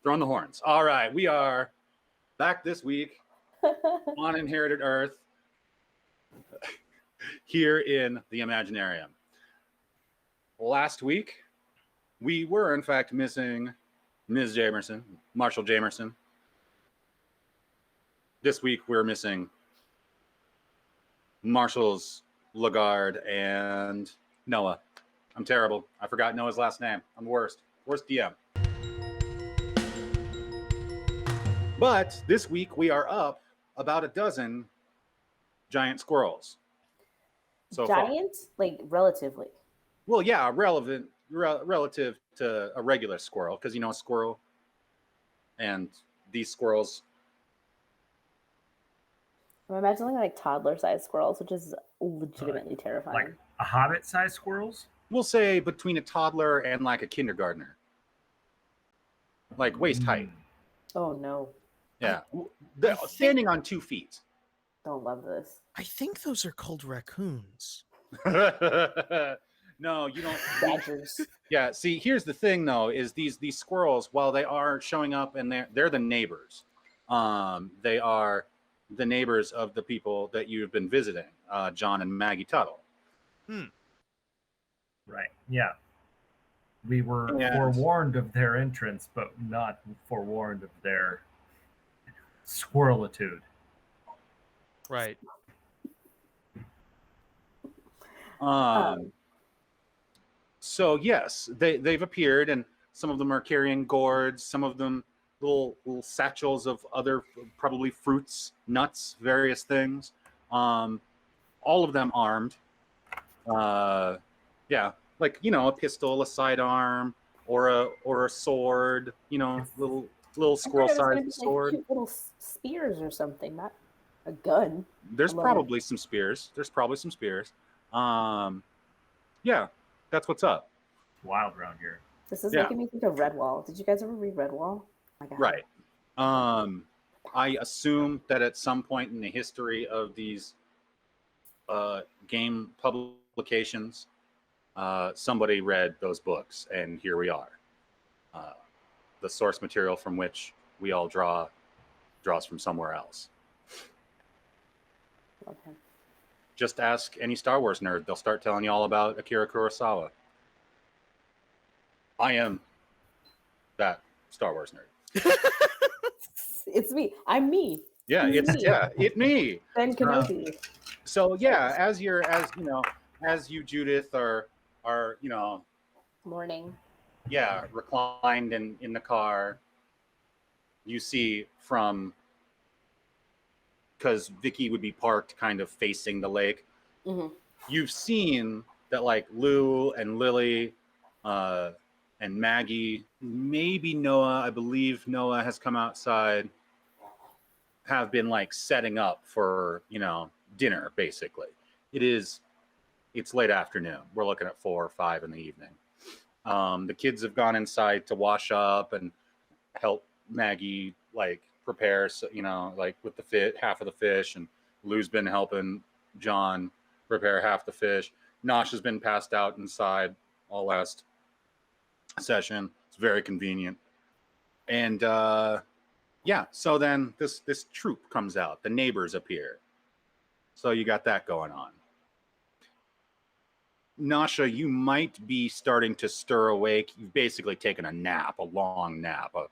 Throwing the horns. All right, we are back this week on Inherited Earth here in the Imaginarium. Last week, we were in fact missing Ms. Jamerson, Marshall Jamerson. This week, we're missing Marshall's Lagarde and Noah. I'm terrible. I forgot Noah's last name. I'm the worst. Worst DM. But this week we are up about a dozen giant squirrels. So giant, like relatively. Well, yeah, relative to a regular squirrel, because a squirrel and these squirrels. I'm imagining like toddler-sized squirrels, which is legitimately terrifying. Like a hobbit-sized squirrels? We'll say between a toddler and like a kindergartner, like waist height. Oh no. Yeah, standing on 2 feet. Don't love this. I think those are called raccoons. No, you don't. Badgers. Yeah, see, here's the thing, though, is these squirrels, while they are showing up and they're the neighbors, they are the neighbors of the people that you've been visiting, John and Maggie Tuttle. Right, yeah. We were forewarned of their entrance, but not forewarned of their squirrelitude. Right. So yes, they've appeared, and some of them are carrying gourds, some of them little satchels of other probably fruits, nuts, various things. All of them armed. Yeah, like a pistol, a sidearm, or a sword. Little squirrel-sized sword. Cute little spears or something, not a gun. There's probably some spears. Yeah, that's what's up. It's wild around here. This is making me think of Redwall. Did you guys ever read Redwall? Oh my God. Right. I assume that at some point in the history of these game publications, somebody read those books, and here we are. The source material from which we all draws from somewhere else. Okay. Just ask any Star Wars nerd. They'll start telling you all about Akira Kurosawa. I am that Star Wars nerd. It's me. I'm me. Yeah, it's me. Ben Kenobi. So yeah, as you Judith are Morning. Yeah, reclined in the car. You see because Vicky would be parked kind of facing the lake. Mm-hmm. You've seen that like Lou and Lily and Maggie, maybe Noah, I believe Noah has come outside, have been like setting up for, dinner basically. It's late afternoon. We're looking at 4 or 5 in the evening. The kids have gone inside to wash up and help Maggie like prepare, like with the half of the fish, and Lou's been helping John prepare half the fish. Nosh has been passed out inside all last session. It's very convenient. And so then this troop comes out. The neighbors appear. So you got that going on. Nasha, you might be starting to stir awake. You've basically taken a nap, a long nap, a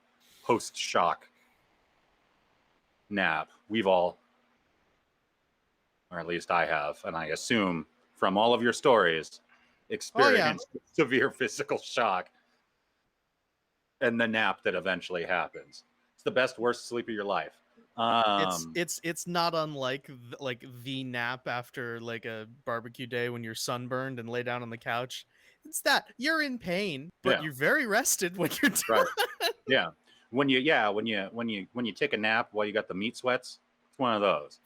post-shock nap. We've all, or at least I have, and I assume from all of your stories, experienced severe physical shock and the nap that eventually happens. It's the best, worst sleep of your life. It's not unlike the nap after like a barbecue day when you're sunburned and lay down on the couch. It's that you're in pain, but you're very rested when you're done. Right. Yeah. When you take a nap while you got the meat sweats, it's one of those.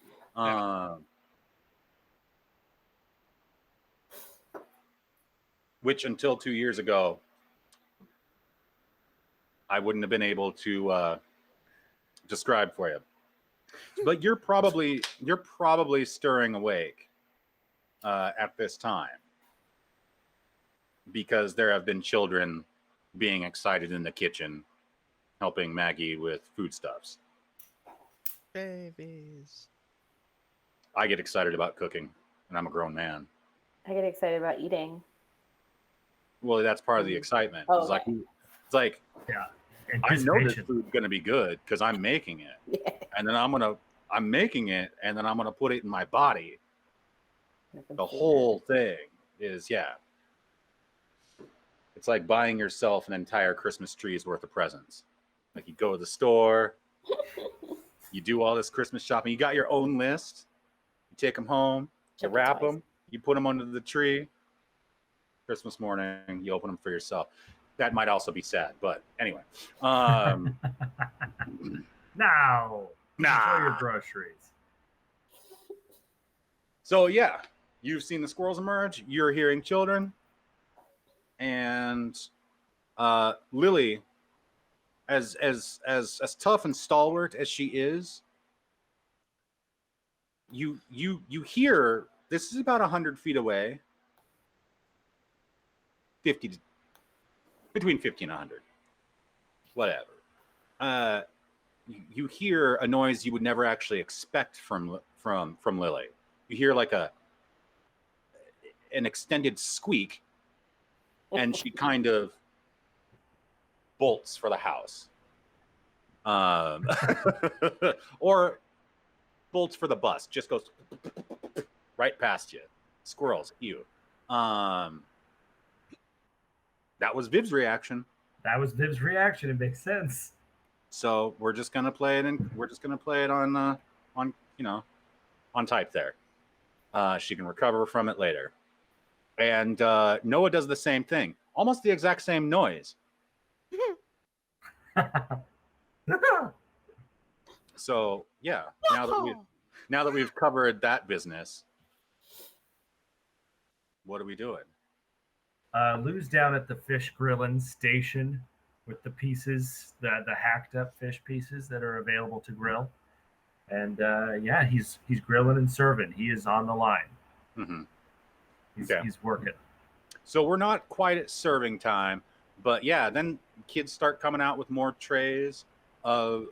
Which until 2 years ago, I wouldn't have been able to describe for you. But you're probably stirring awake at this time because there have been children being excited in the kitchen helping Maggie with foodstuffs. Babies. I get excited about cooking, and I'm a grown man. I get excited about eating. Well, that's part of the excitement. Oh, It's like Yeah. I know this Anticipation. food's gonna be good because I'm making it, Yeah. and then I'm making it, and then I'm gonna put it in my body. The whole thing is It's like buying yourself an entire Christmas tree's worth of presents. Like you go to the store, you do all this Christmas shopping. You got your own list. You take them home, you Like wrap toys. them, you put them under the tree. Christmas morning, you open them for yourself. That might also be sad, but anyway. Now, enjoy your Nah. groceries. So yeah, you've seen the squirrels emerge. You're hearing children, and Lily, as tough and stalwart as she is, you hear this is about 100 feet away, between 50 and 100, whatever. You hear a noise you would never actually expect from Lily. You hear like an extended squeak, and she kind of bolts for the house, or bolts for the bus. Just goes right past you. Squirrels, you. That was Viv's reaction. That was Viv's reaction. It makes sense. So we're just gonna play it, and we're just gonna play it on type there. She can recover from it later. And Noah does the same thing, almost the exact same noise. So yeah, now that we've covered that business, what are we doing? Lou's down at the fish grilling station with the pieces, the hacked up fish pieces that are available to grill. And he's grilling and serving. He is on the line. Mm-hmm. He's working. So we're not quite at serving time, but yeah, then kids start coming out with more trays of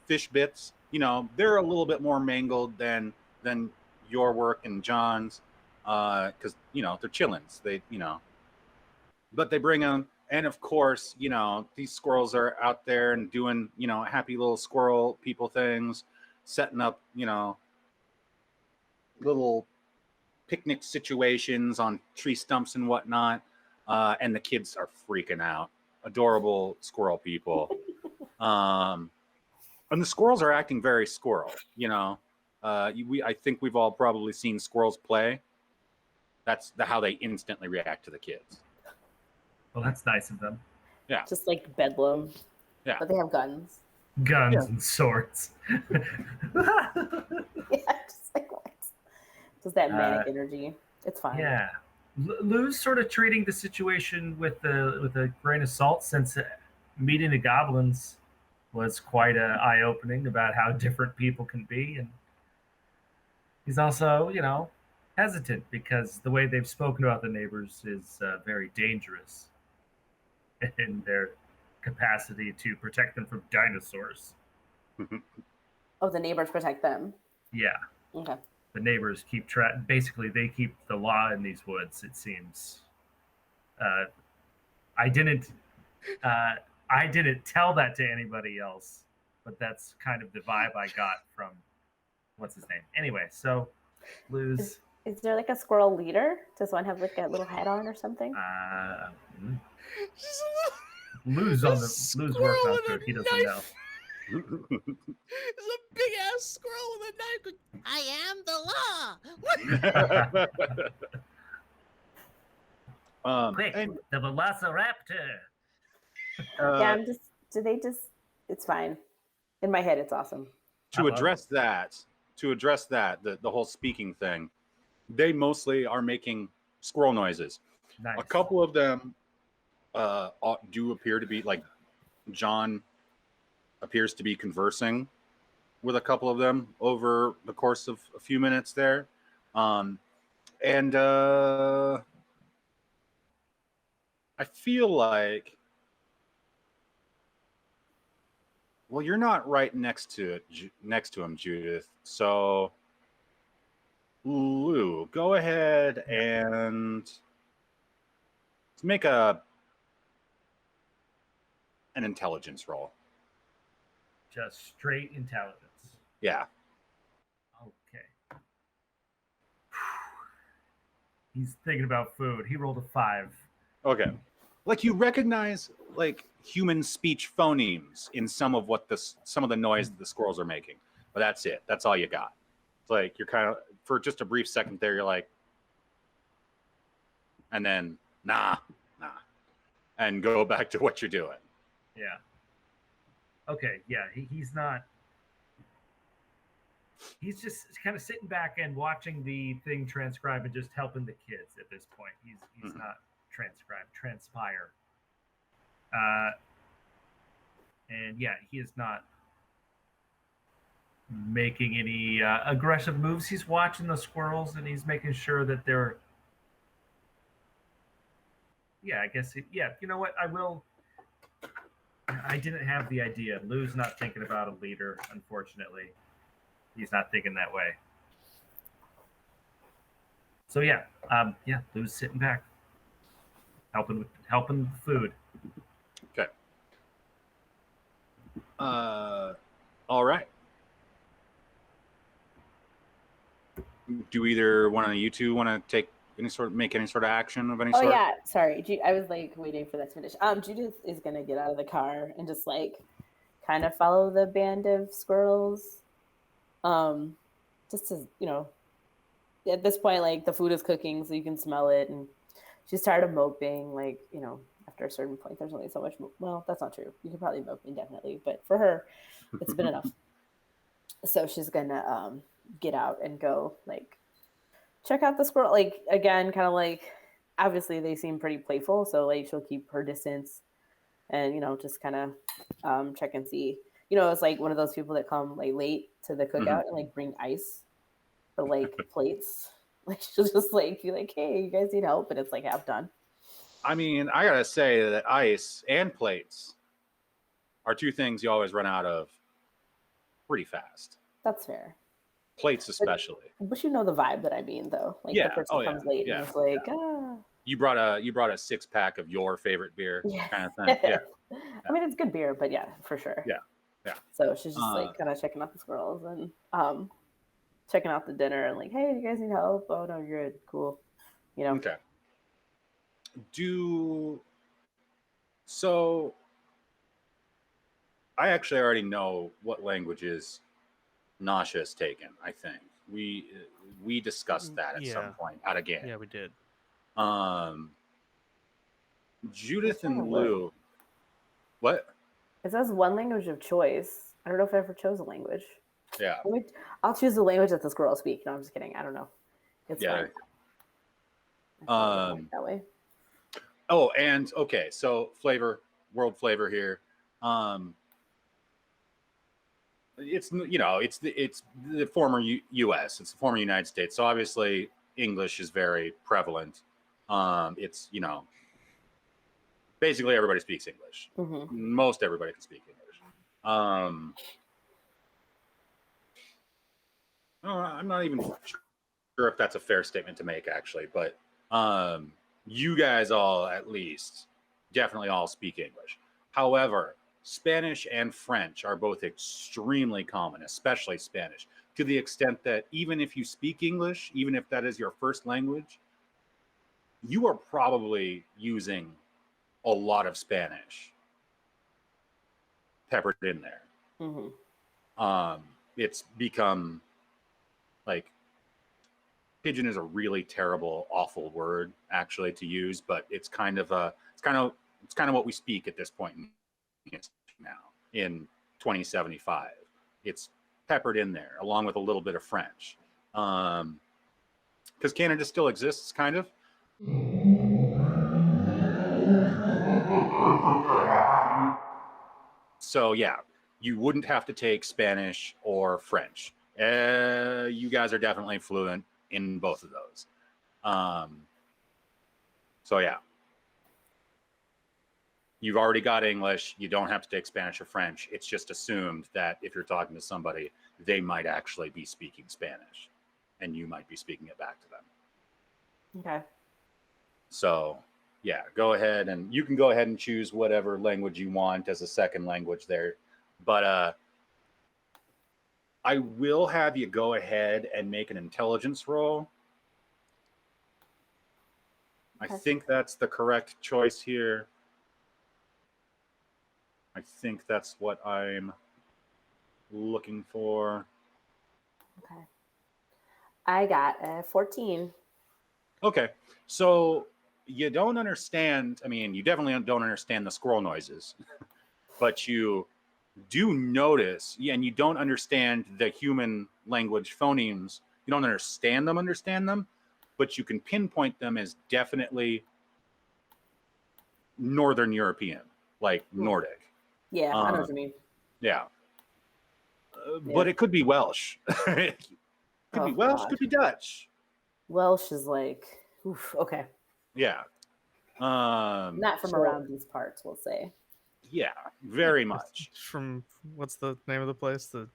fish bits. You know, they're a little bit more mangled than your work and John's, because they're chillins. But they bring them, and of course, these squirrels are out there and doing happy little squirrel people things, setting up little picnic situations on tree stumps and whatnot, and the kids are freaking out. Adorable squirrel people. And the squirrels are acting very squirrel. I think we've all probably seen squirrels play. That's how they instantly react to the kids. Well, that's nice of them. Yeah. Just like bedlam. Yeah. But they have guns. Guns and swords. Yeah, just like what? Just that manic energy. It's fine. Yeah. Lou's sort of treating the situation with a grain of salt, since meeting the goblins was quite eye-opening about how different people can be. And he's also, hesitant because the way they've spoken about the neighbors is very dangerous in their capacity to protect them from dinosaurs. Oh, the neighbors protect them. Yeah. Okay. The neighbors keep track. Basically, they keep the law in these woods, it seems. I didn't tell that to anybody else, but that's kind of the vibe I got from what's his name. Anyway, so Lou's. Is there like a squirrel leader? Does one have like a little hat on or something? Lou's working on it. He doesn't know. There's a big ass squirrel with a knife. I am the law. Quick, the velociraptor. Yeah, it's fine. In my head, it's awesome. To address that, the whole speaking thing, they mostly are making squirrel noises. Nice. A couple of them do appear to be like John appears to be conversing with a couple of them over the course of a few minutes there. I feel like Well, you're not right next to him, Judith. So, Lou, go ahead and make an intelligence roll. Just straight intelligence. Yeah. Okay. He's thinking about food. He rolled a 5. Okay. Like you recognize like human speech phonemes in some of the noise that the squirrels are making, but that's it. That's all you got. It's like you're kind of for just a brief second there. You're like, and then nah, and go back to what you're doing. Yeah. Okay. Yeah. He's not. He's just kind of sitting back and watching the thing transcribe and just helping the kids at this point. He's not transpire. And yeah, he is not making any aggressive moves. He's watching the squirrels and he's making sure that they're. Yeah, I guess. You know what? I didn't have the idea. Lou's not thinking about a leader, unfortunately. He's not thinking that way. So yeah, Lou's sitting back, helping with the food. Okay. All right. Do either one of you two want to make any sort of action of any sort? Oh yeah, sorry. I was like waiting for that to finish. Judith is gonna get out of the car and just like kind of follow the band of squirrels. Just to, at this point, like the food is cooking, so you can smell it, and she's tired of moping. Like, after a certain point, there's only so much. Well, that's not true. You could probably mope indefinitely, but for her, it's been enough. So she's gonna get out and go like check out the squirrel. Like again, kind of like obviously they seem pretty playful, so like she'll keep her distance and just kind of check and see. It's like one of those people that come like late to the cookout and like bring ice or like plates. Like she'll just like be like, "Hey, you guys need help?" And it's like half done. I mean, I gotta say that ice and plates are two things you always run out of pretty fast. That's fair. Plates especially. But you know the vibe that I mean, though. Like the person comes late and it's like, You brought a 6-pack of your favorite beer, kind of thing. Yeah. I mean, it's good beer, but yeah, for sure. Yeah. So she's just like kind of checking out the squirrels and checking out the dinner and like, hey, you guys need help? Oh no, you're good. Cool. Okay. So I actually already know what languages Nasha has taken. I think we discussed that at some point out of game. Yeah, we did. Judith and Lou. What? It says one language of choice. I don't know if I ever chose a language. Yeah. I'll choose the language that the squirrels speak. No, I'm just kidding. I don't know. It's fine. That way. Oh, and okay, so world flavor here. It's the former U.S. It's the former United States. So obviously English is very prevalent. It's basically everybody speaks English. Mm-hmm. Most everybody can speak English. I'm not even sure if that's a fair statement to make, actually, but you guys all at least definitely all speak English. However, Spanish and French are both extremely common, especially Spanish, to the extent that even if you speak English, even if that is your first language, you are probably using a lot of Spanish peppered in there. Mm-hmm. It's become like pigeon is a really terrible, awful word actually to use, but it's kind of what we speak at this point in history now in 2075. It's peppered in there along with a little bit of French, because Canada still exists, kind of. So yeah, you wouldn't have to take Spanish or French. You guys are definitely fluent in both of those. So yeah. you've already got English. You don't have to take Spanish or French. It's just assumed that if you're talking to somebody, they might actually be speaking Spanish, and you might be speaking it back to them. Okay. So, yeah, go ahead, and you can go ahead and choose whatever language you want as a second language there. But I will have you go ahead and make an intelligence roll. Okay. I think that's the correct choice here. I think that's what I'm looking for. Okay. I got a 14. Okay, so you don't understand. I mean, you definitely don't understand the squirrel noises, but you do notice, and you don't understand the human language phonemes. You don't understand them, but you can pinpoint them as definitely Northern European, like Nordic. Yeah, I know what you mean. Yeah. But it could be Welsh. It could be Welsh, God. could be Dutch. Welsh is like, oof, okay. Yeah. Not from around these parts, we'll say. Yeah, very much. From what's the name of the place? The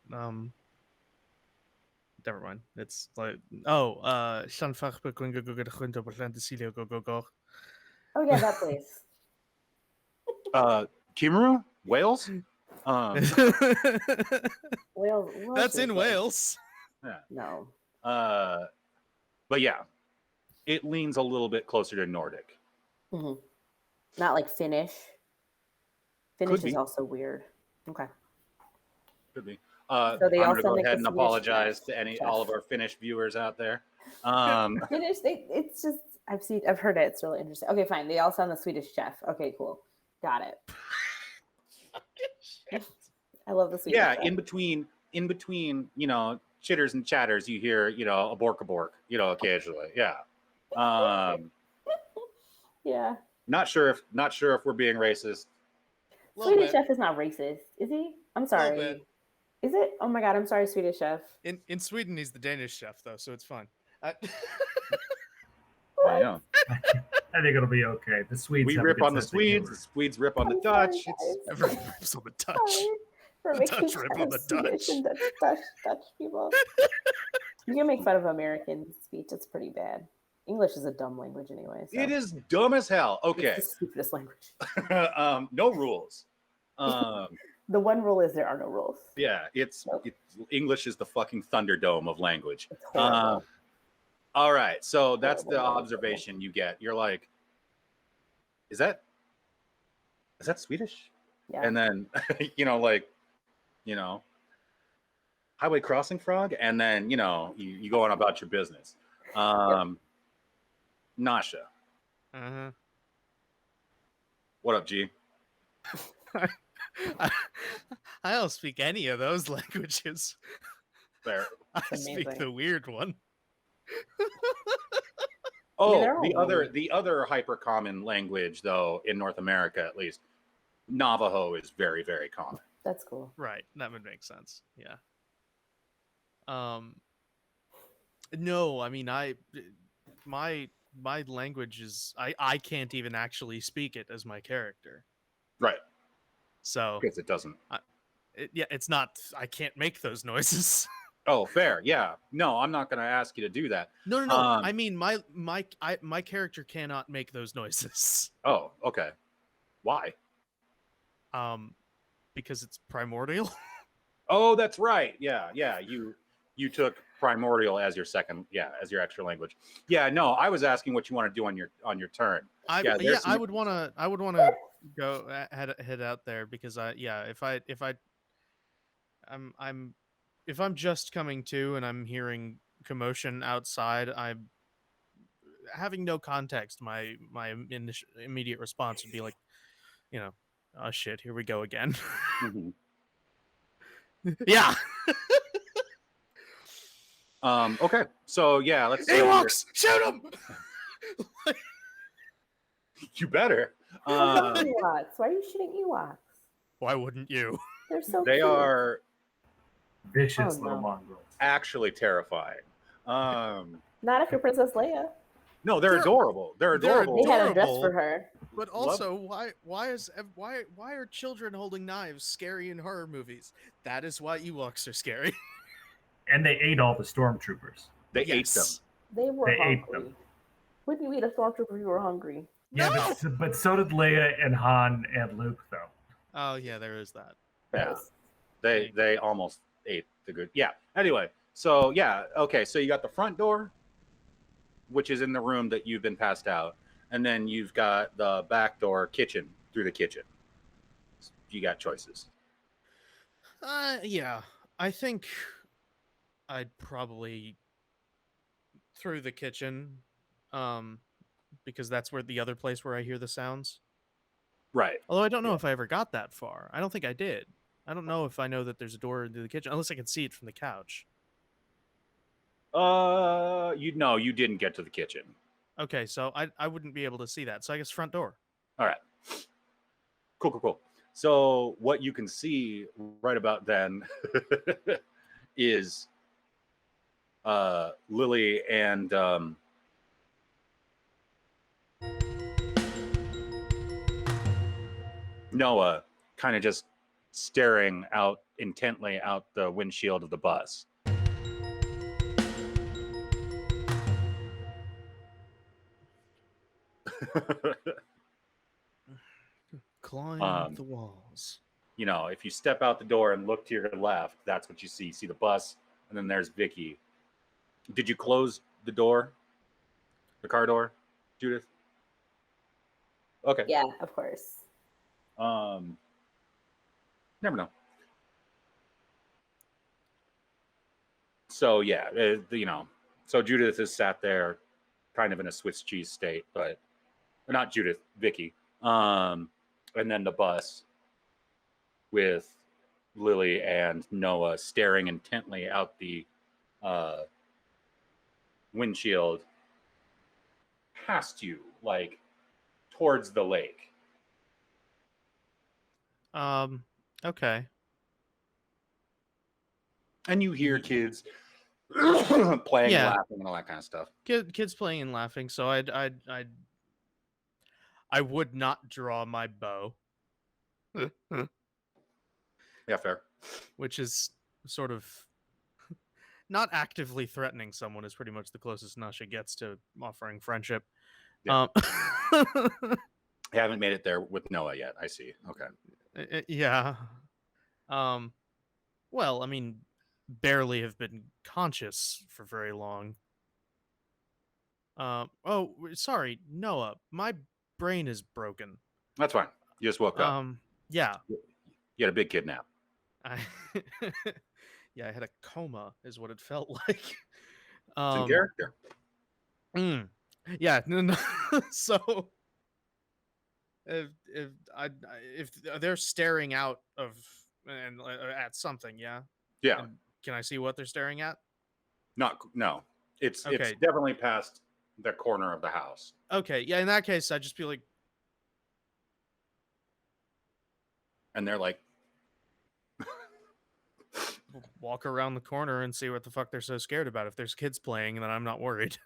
never mind. It's like oh, Oh yeah, that place. Kimaru? Wales? Wales. That's in Wales. Yeah. No. But yeah, it leans a little bit closer to Nordic. Mm-hmm. Not like Finnish. Finnish is also weird. Okay. Could be. So they I'm also going to go make ahead the and Swedish apologize chef. to all of our Finnish viewers out there. Finnish, it's just I've heard it. It's really interesting. Okay, fine. They also on the Swedish chef. Okay, cool. Got it. I love the Swedish chef. In between, chitters and chatters, you hear, a bork, occasionally. Yeah. Yeah. Not sure if we're being racist. Swedish chef is not racist, is he? I'm sorry. Is it? Oh my god, I'm sorry, Swedish chef. In Sweden, he's the Danish chef, though, so it's fine. Yeah. I think it'll be okay. The Swedes. We have a rip good on the sense of Swedes. humor. The Swedes rip on the Dutch. Everyone rips on the Dutch. For The making Dutch fun rip of on the Swedish Dutch. and Dutch people. You can make fun of American speech. It's pretty bad. English is a dumb language anyway. So. It is dumb as hell. Okay. It's the stupidest language. No rules. The one rule is there are no rules. Yeah, it's English is the fucking Thunderdome of language. It's horrible. All right, so that's the observation you get. You're like, is that Swedish? Yeah. And then highway crossing frog, and then you go on about your business. Nasha. Uh-huh. What up, G? I don't speak any of those languages. There. I speak the weird one. The other hyper common language, though, in North America at least, Navajo is very, very common. That's cool. Right, that would make sense. Yeah. No, I mean my language is I can't even actually speak it as my character. Right. So because it doesn't. It's not. I can't make those noises. Oh, fair. Yeah. No, I'm not going to ask you to do that. No. I mean, my character cannot make those noises. Oh, okay. Why? Because it's primordial. Oh, that's right. Yeah. You took primordial as your as your extra language. Yeah. No, I was asking what you want to do on your turn. I would want to go head out there because if I'm just coming to and I'm hearing commotion outside, I'm having no context. My immediate response would be like, oh shit, here we go again. Mm-hmm. Yeah. Okay. So yeah, let's. Ewoks, shoot them. You better. Ewoks. Why are you shooting Ewoks? Why wouldn't you? They're so. They cute. are vicious little mongrels. Actually terrifying. Not if you're Princess Leia. No, they're adorable. They're adorable. They had a dress for her. But also, why are children holding knives scary in horror movies? That is why Ewoks are scary. And they ate all the stormtroopers. They ate them. Yes. They were They ate hungry. them. Wouldn't you eat a stormtrooper if you were hungry? Yeah, No! but so did Leia and Han and Luke, though. Oh yeah, there is that. Yeah. They almost ate the good. Yeah. Anyway, so yeah, okay. So you got the front door, which is in the room that you've been passed out, and then you've got the back door, kitchen, through the kitchen. You got choices. Yeah. I think I'd probably through the kitchen, because that's where the other place where I hear the sounds. Right. Although I don't know if I ever got that far. I don't think I did. I don't know if I know that there's a door into the kitchen, unless I can see it from the couch. You didn't get to the kitchen. Okay, so I wouldn't be able to see that. So I guess front door. All right. Cool. So what you can see right about then is Lily and Noah kind of just staring out intently out the windshield of the bus. Climb the walls. You know, if you step out the door and look to your left, that's what you see. You see the bus, and then there's Vicky. Did you close the door? The car door, Judith? Okay. Yeah, of course. Never know. So yeah, so Judith has sat there kind of in a Swiss cheese state, but not Judith, Vicky. And then the bus with Lily and Noah staring intently out the windshield past you, like towards the lake. Okay. And you hear kids playing, Yeah. laughing, and all that kind of stuff. Kids playing and laughing. So I would not draw my bow. Yeah, fair. Which is sort of not actively threatening someone is pretty much the closest Nasha gets to offering friendship. Yeah. I haven't made it there with Noah yet. I see. Okay. Yeah. Well, I mean, barely have been conscious for very long. Oh, sorry, Noah. My brain is broken. That's fine. You just woke up. Yeah. You had a big kidnap. Yeah, I had a coma, is what it felt like. It's in character. Yeah. No. So if they're staring out of and at something, yeah. Yeah. And can I see what they're staring at? No. It's Okay. it's definitely past the corner of the house. Okay. Yeah. In that case, I'd just be like, And they're like, walk around the corner and see what the fuck they're so scared about. If there's kids playing, then I'm not worried.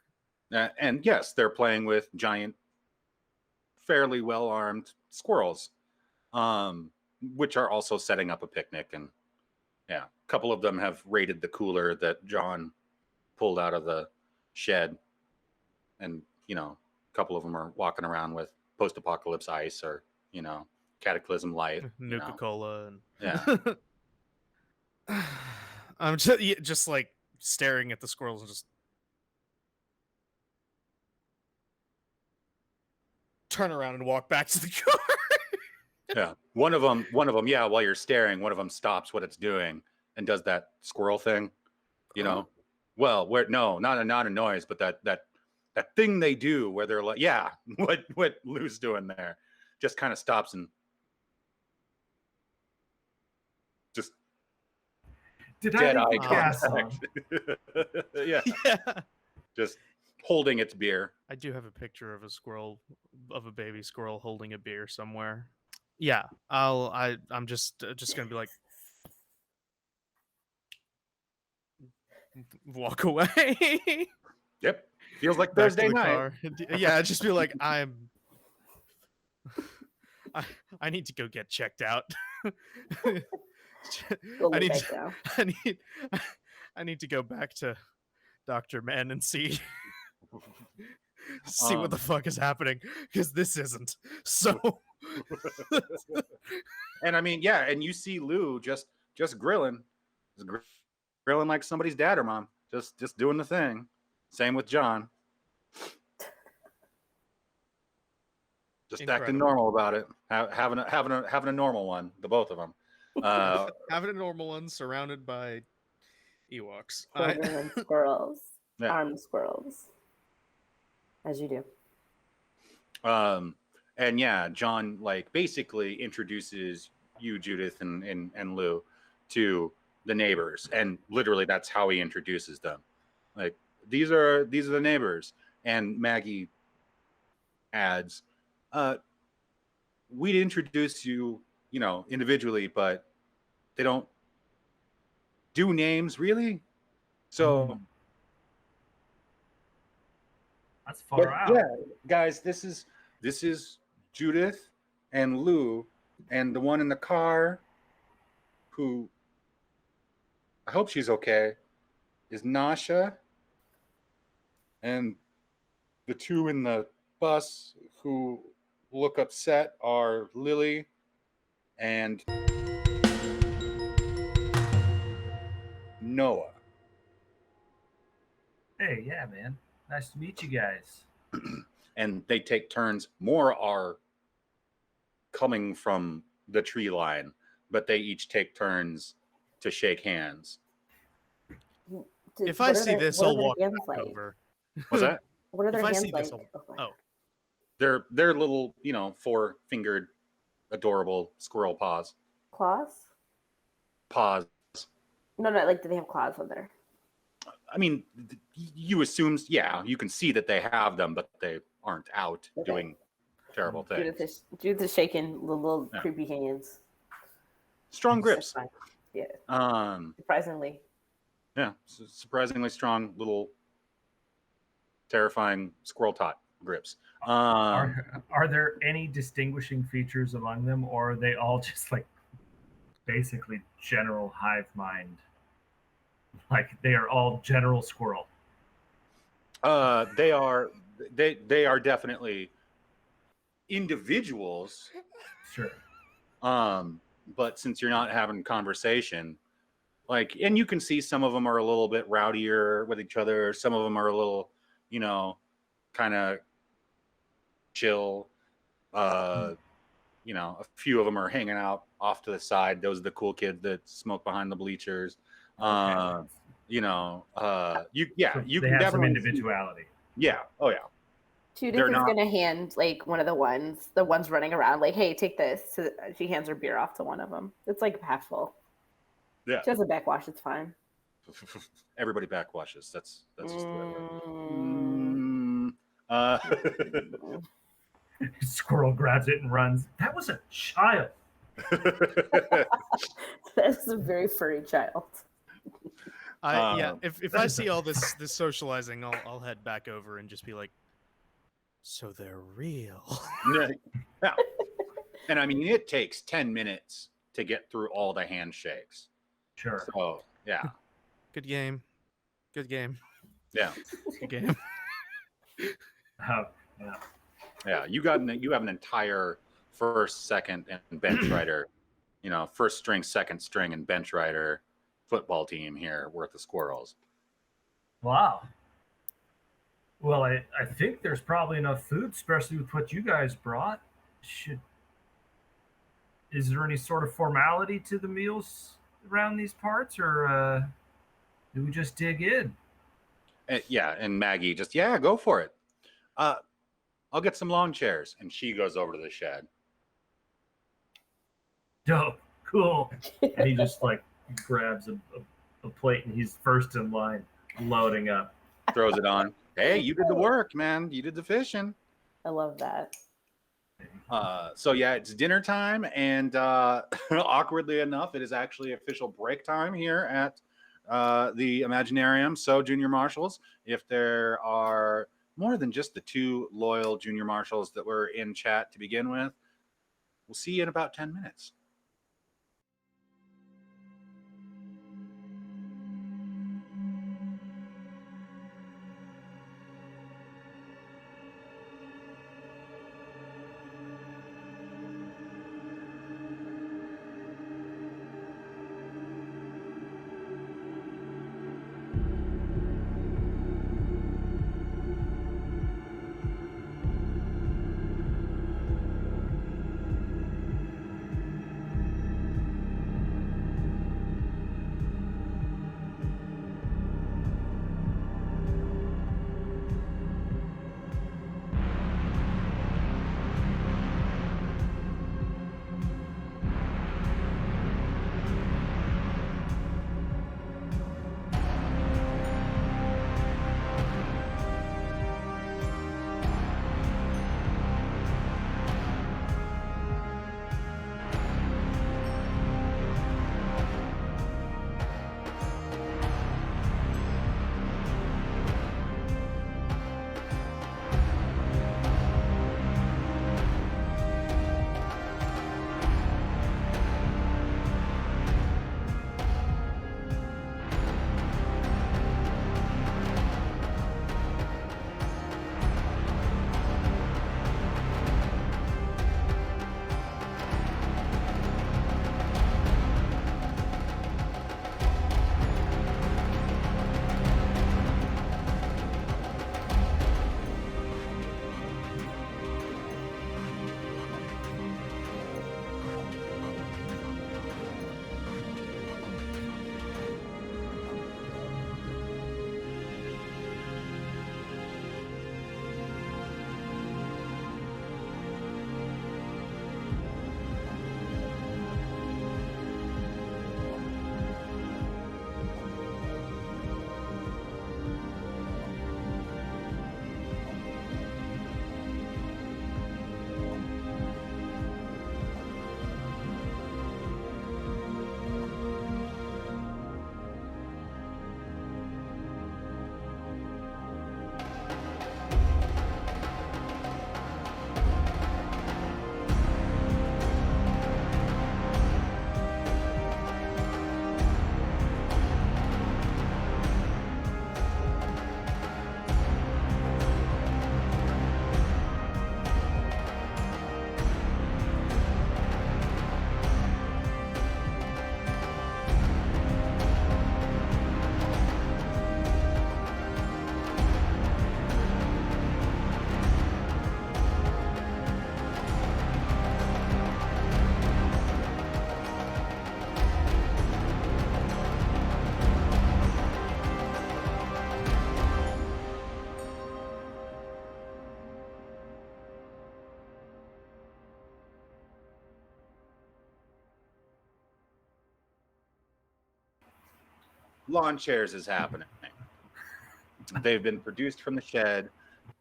and yes, they're playing with giant, fairly well-armed squirrels, which are also setting up a picnic. And yeah, a couple of them have raided the cooler that John pulled out of the shed. And, a couple of them are walking around with post-apocalypse ice or, Cataclysm light. Nuka-Cola and Yeah. I'm just like staring at the squirrels and just turn around and walk back to the car. Yeah. One of them, yeah, while you're staring, one of them stops what it's doing and does that squirrel thing, Well, not a noise, but that thing they do where they're like, yeah, what Lou's doing there, just kind of stops and just Did dead I eye gas contact. Yeah. Yeah. Just holding its beer. I do have a picture of a baby squirrel holding a beer somewhere. Yeah, I'm just gonna be like, walk away. Yep. Feels like Back to Thursday the night. car. Yeah, just be like, I'm I need to go get checked out. Go I lay need back to, down. I need to go back to Dr. Man and see what the fuck is happening, because this isn't. So And I mean, yeah, and you see Lou just grilling, grilling like somebody's dad or mom, just doing the thing. Same with John. Just acting Incredible. normal about it, having a normal one, the both of them. Having a normal one surrounded by Ewoks. Children and squirrels. Yeah. Armed squirrels. As you do. And yeah, John like basically introduces you, Judith, and Lou to the neighbors, and literally that's how he introduces them. Like, these are the neighbors. And Maggie adds, we'd introduce you, individually, but they don't do names really. So that's far out. Yeah, guys, this is Judith and Lou, and the one in the car, who I hope she's okay, is Nasha, and the two in the bus who look upset are Lily and Noah. Hey, yeah, man. Nice to meet you guys. And they take turns. More are coming from the tree line, but they each take turns to shake hands. If I see this, I'll walk back over. What's that? What are their If I hands see like? this, oh. They're little, 4-fingered, adorable squirrel paws. Claws? Paws. No, like, do they have claws on there? I mean, you assume, yeah, you can see that they have them, but they aren't out doing terrible things. Judith is shaking the little creepy hands. Strong grips. Yeah. Surprisingly. Yeah, surprisingly strong, little terrifying squirrel tot grips. Are there any distinguishing features among them, or are they all just like basically general hive mind? Like, they are all general squirrel. They are definitely individuals. Sure. But since you're not having conversation, like, and you can see some of them are a little bit rowdier with each other. Some of them are a little, kind of chill. A few of them are hanging out off to the side. Those are the cool kids that smoke behind the bleachers. Okay. You so can have definitely some individuality. Yeah. Oh yeah. Judith is going to hand, like, one of the ones running around, like, hey, take this. So she hands her beer off to one of them. It's like half full. Yeah. She has a backwash. It's fine. Everybody backwashes. That's just the way it works. Squirrel grabs it and runs. That was a child. That's a very furry child. If I see all this socializing, I'll head back over and just be like, so they're real. Yeah. And I mean, it takes 10 minutes to get through all the handshakes. Sure. So yeah. Good game. Yeah. Good game. Yeah. You have an entire first, second, and bench rider, first string, second string, and bench rider football team here worth of squirrels. Wow. Well, I think there's probably enough food, especially with what you guys brought. Is there any sort of formality to the meals around these parts, or do we just dig in? And Maggie just, go for it. I'll get some lawn chairs. And she goes over to the shed. Dope. Cool. And he just like grabs a plate, and he's first in line, loading up. Throws it on. Hey, you did the work, man. You did the fishing. I love that. So yeah, it's dinner time, and awkwardly enough, it is actually official break time here at the Imaginarium. So, Junior Marshals, if there are more than just the two loyal junior marshals that were in chat to begin with. We'll see you in about 10 minutes. Lawn chairs is happening. They've been produced from the shed,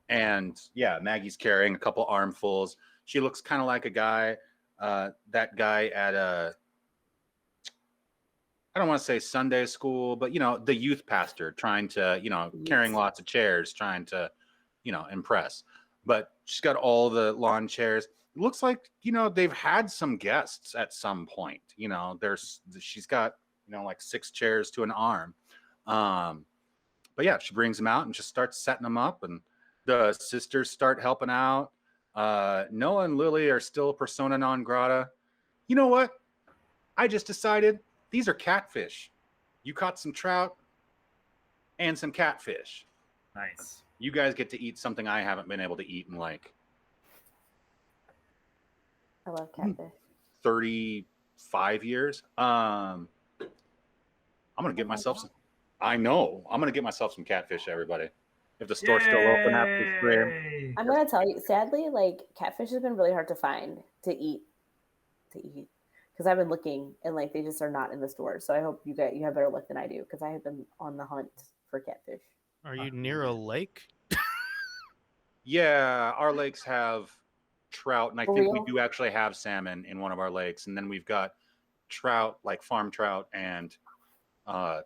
and yeah, Maggie's carrying a couple armfuls. She looks kind of like a guy, that guy at I don't want to say Sunday school, but the youth pastor trying to, carrying lots of chairs, trying to, impress. But she's got all the lawn chairs. It looks like, they've had some guests at some point. She's got, like 6 chairs to an arm. But yeah, she brings them out and just starts setting them up, and the sisters start helping out. Noah and Lily are still persona non grata. You know what? I just decided these are catfish. You caught some trout and some catfish. Nice. You guys get to eat something I haven't been able to eat in like I love catfish. 35 years. I'm gonna get myself some. I know. I'm gonna get myself some catfish, everybody. If the store's still open after the stream. I'm gonna tell you, sadly, like catfish has been really hard to find to eat. Because I've been looking and like they just are not in the stores. So I hope you have better luck than I do, because I have been on the hunt for catfish. Are you near a lake? Yeah, our lakes have trout, and I For think real? we do actually have salmon in one of our lakes, and then we've got trout, like farm trout, and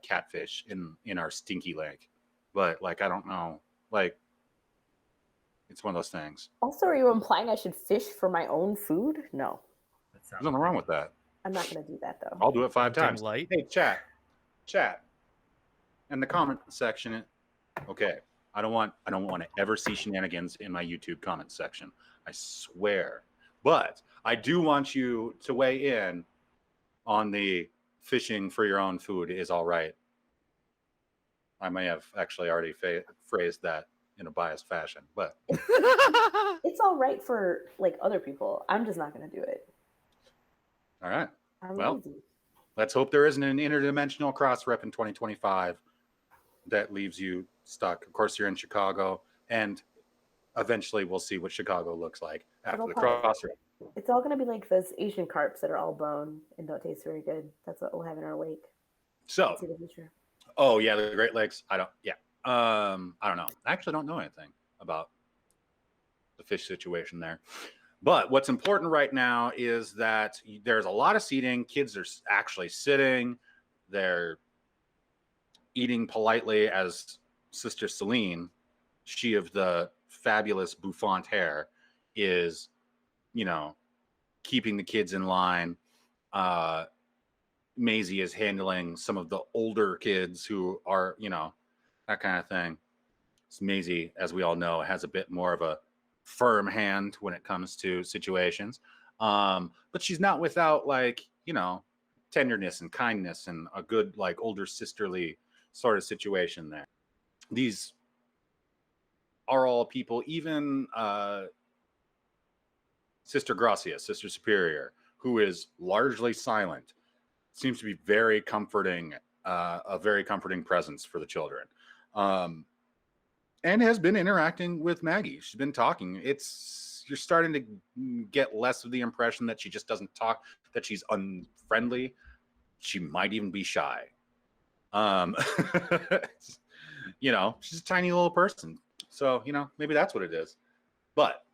catfish in our stinky lake. But like I don't know, like It's one of those things. Also, are you implying I should fish for my own food? No, That sounds There's nothing wrong with that. I'm not going to do that though. I'll do it 5 Tempting times. light. Hey, chat, in the comment section. Okay, I don't want to ever see shenanigans in my YouTube comment section. I swear. But I do want you to weigh in on the fishing for your own food is all right. I may have actually already phrased that in a biased fashion, but It's all right for like other people. I'm just not going to do it. all right. I'm Well, lazy. let's hope there isn't an interdimensional cross rep in 2025 that leaves you stuck. Of course, you're in Chicago, and eventually we'll see what Chicago looks like after It'll the probably- cross rep. It's all going to be like those Asian carps that are all bone and don't taste very good. That's what we'll have in our lake. So, See the future. oh yeah, the Great Lakes. I don't know. I actually don't know anything about the fish situation there. But what's important right now is that there's a lot of seating. Kids are actually sitting. They're eating politely, as Sister Celine, she of the fabulous bouffant hair, is, keeping the kids in line. Maisie is handling some of the older kids who are, that kind of thing. So Maisie, as we all know, has a bit more of a firm hand when it comes to situations. But she's not without tenderness and kindness and a good older sisterly sort of situation there. These are all people, even Sister Gracia, Sister Superior, who is largely silent, seems to be very comforting, a very comforting presence for the children. And has been interacting with Maggie. She's been talking. You're starting to get less of the impression that she just doesn't talk, that she's unfriendly. She might even be shy. She's a tiny little person. So, maybe that's what it is. But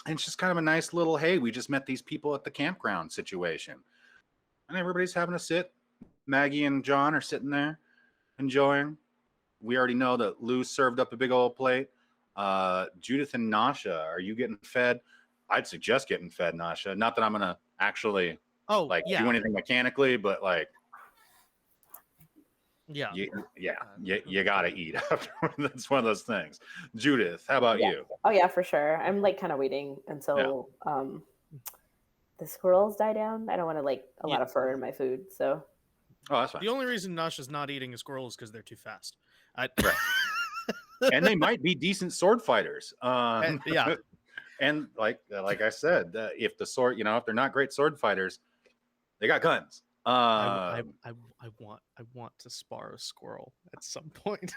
it's just kind of a nice little, hey, we just met these people at the campground situation. And everybody's having a sit. Maggie and John are sitting there enjoying. We already know that Lou served up a big old plate. Judith and Nasha, are you getting fed? I'd suggest getting fed, Nasha. Not that I'm going to actually do anything mechanically, but you got to eat after. That's one of those things. Judith, how about you? Oh yeah, for sure. I'm kind of waiting until the squirrels die down. I don't want to a lot of fur in my food. So. Oh, that's fine. The only reason Nasha's not eating a squirrel is because they're too fast. Right. And they might be decent sword fighters. And like I said, if the sword, if they're not great sword fighters, they got guns. I want to spar a squirrel at some point.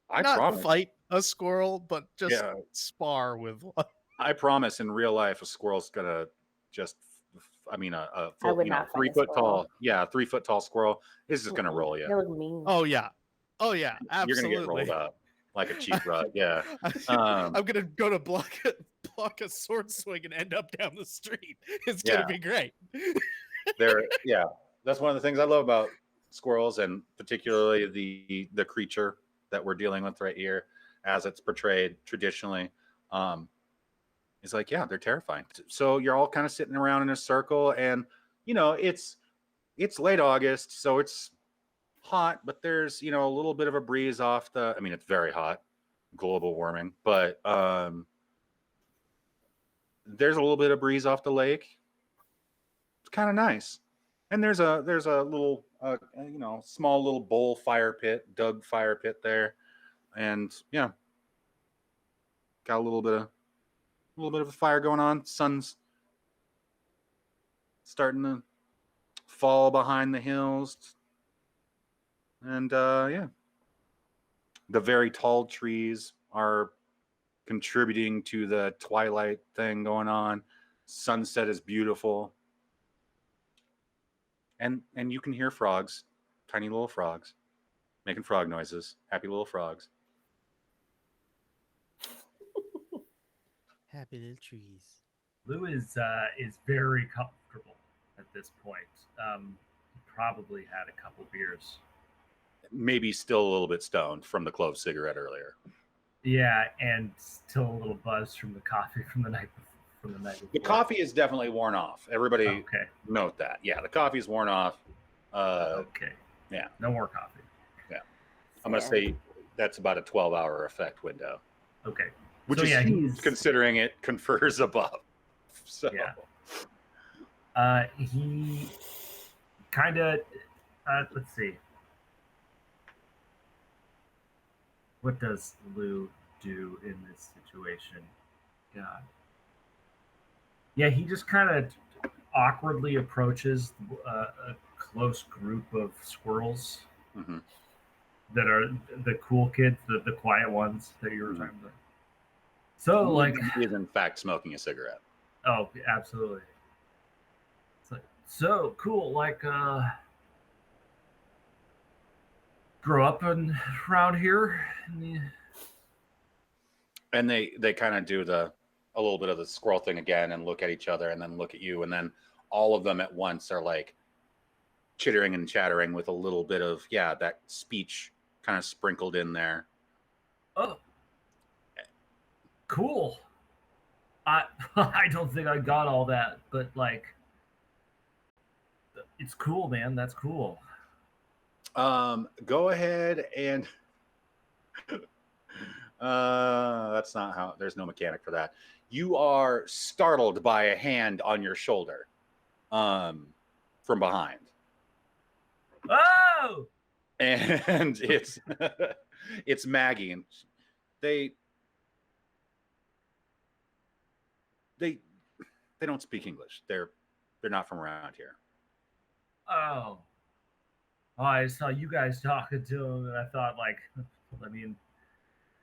Promise. Fight a squirrel, but just spar with one. I promise. In real life, a squirrel's gonna just. A full, 3 foot tall. Yeah, 3 foot tall squirrel is just gonna roll you. They look mean. Oh yeah, absolutely. You're gonna get rolled up like a cheap rug. Yeah. I'm gonna go to block a sword swing and end up down the street. It's gonna be great. That's one of the things I love about squirrels, and particularly the creature that we're dealing with right here, as it's portrayed traditionally. It's they're terrifying. So you're all kind of sitting around in a circle, and it's late August, so it's hot, but there's a little bit of a breeze off the. It's very hot, global warming, but there's a little bit of breeze off the lake. It's kind of nice, and there's a little small little bowl dug fire pit there, and got a little bit of a fire going on. Sun's starting to fall behind the hills, and the very tall trees are contributing to the twilight thing going on. Sunset is beautiful, and you can hear frogs, tiny little frogs, making frog noises. Happy little frogs. Happy little trees. Lou is very comfortable at this point. He probably had a couple beers. Maybe still a little bit stoned from the clove cigarette earlier. Yeah, and still a little buzz from the coffee from the night before. The coffee is definitely worn off. Everybody Okay. note that. Yeah, the coffee's worn off. Okay. Yeah. No more coffee. Yeah. I'm going to say that's about a 12-hour effect window. Okay. Which so, is yeah, huge considering it confers a buff. So yeah. He kind of, let's see. What does Lou do in this situation? God. Yeah, he just kind of awkwardly approaches a close group of squirrels that are the cool kids, the quiet ones that you were talking about. So, like, he is in fact smoking a cigarette. Oh, absolutely. It's like, so cool. Like, grow up around here. And they kind of do a little bit of the squirrel thing again and look at each other and then look at you, and then all of them at once are like chittering and chattering with a little bit of that speech kind of sprinkled in there. Oh, cool. I don't think I got all that, but like, it's cool, man. That's cool. Go ahead and that's not how. There's no mechanic for that. You are startled by a hand on your shoulder, from behind. Oh! And it's it's Maggie, and they don't speak English. They're not from around here. Oh. I saw you guys talking to him, and I thought, like, I mean,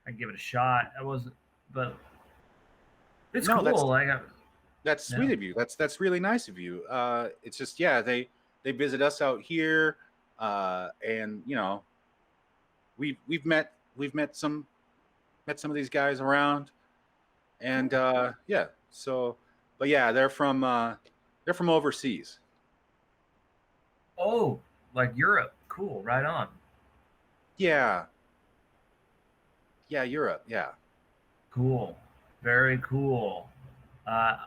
I can give it a shot. I wasn't, but it's cool. That's sweet of you. That's really nice of you. It's just they visit us out here, and we've met some of these guys around, and so, but they're from overseas. Oh, like Europe. Cool. Right on. Yeah, Europe. Yeah. Cool. Very cool. I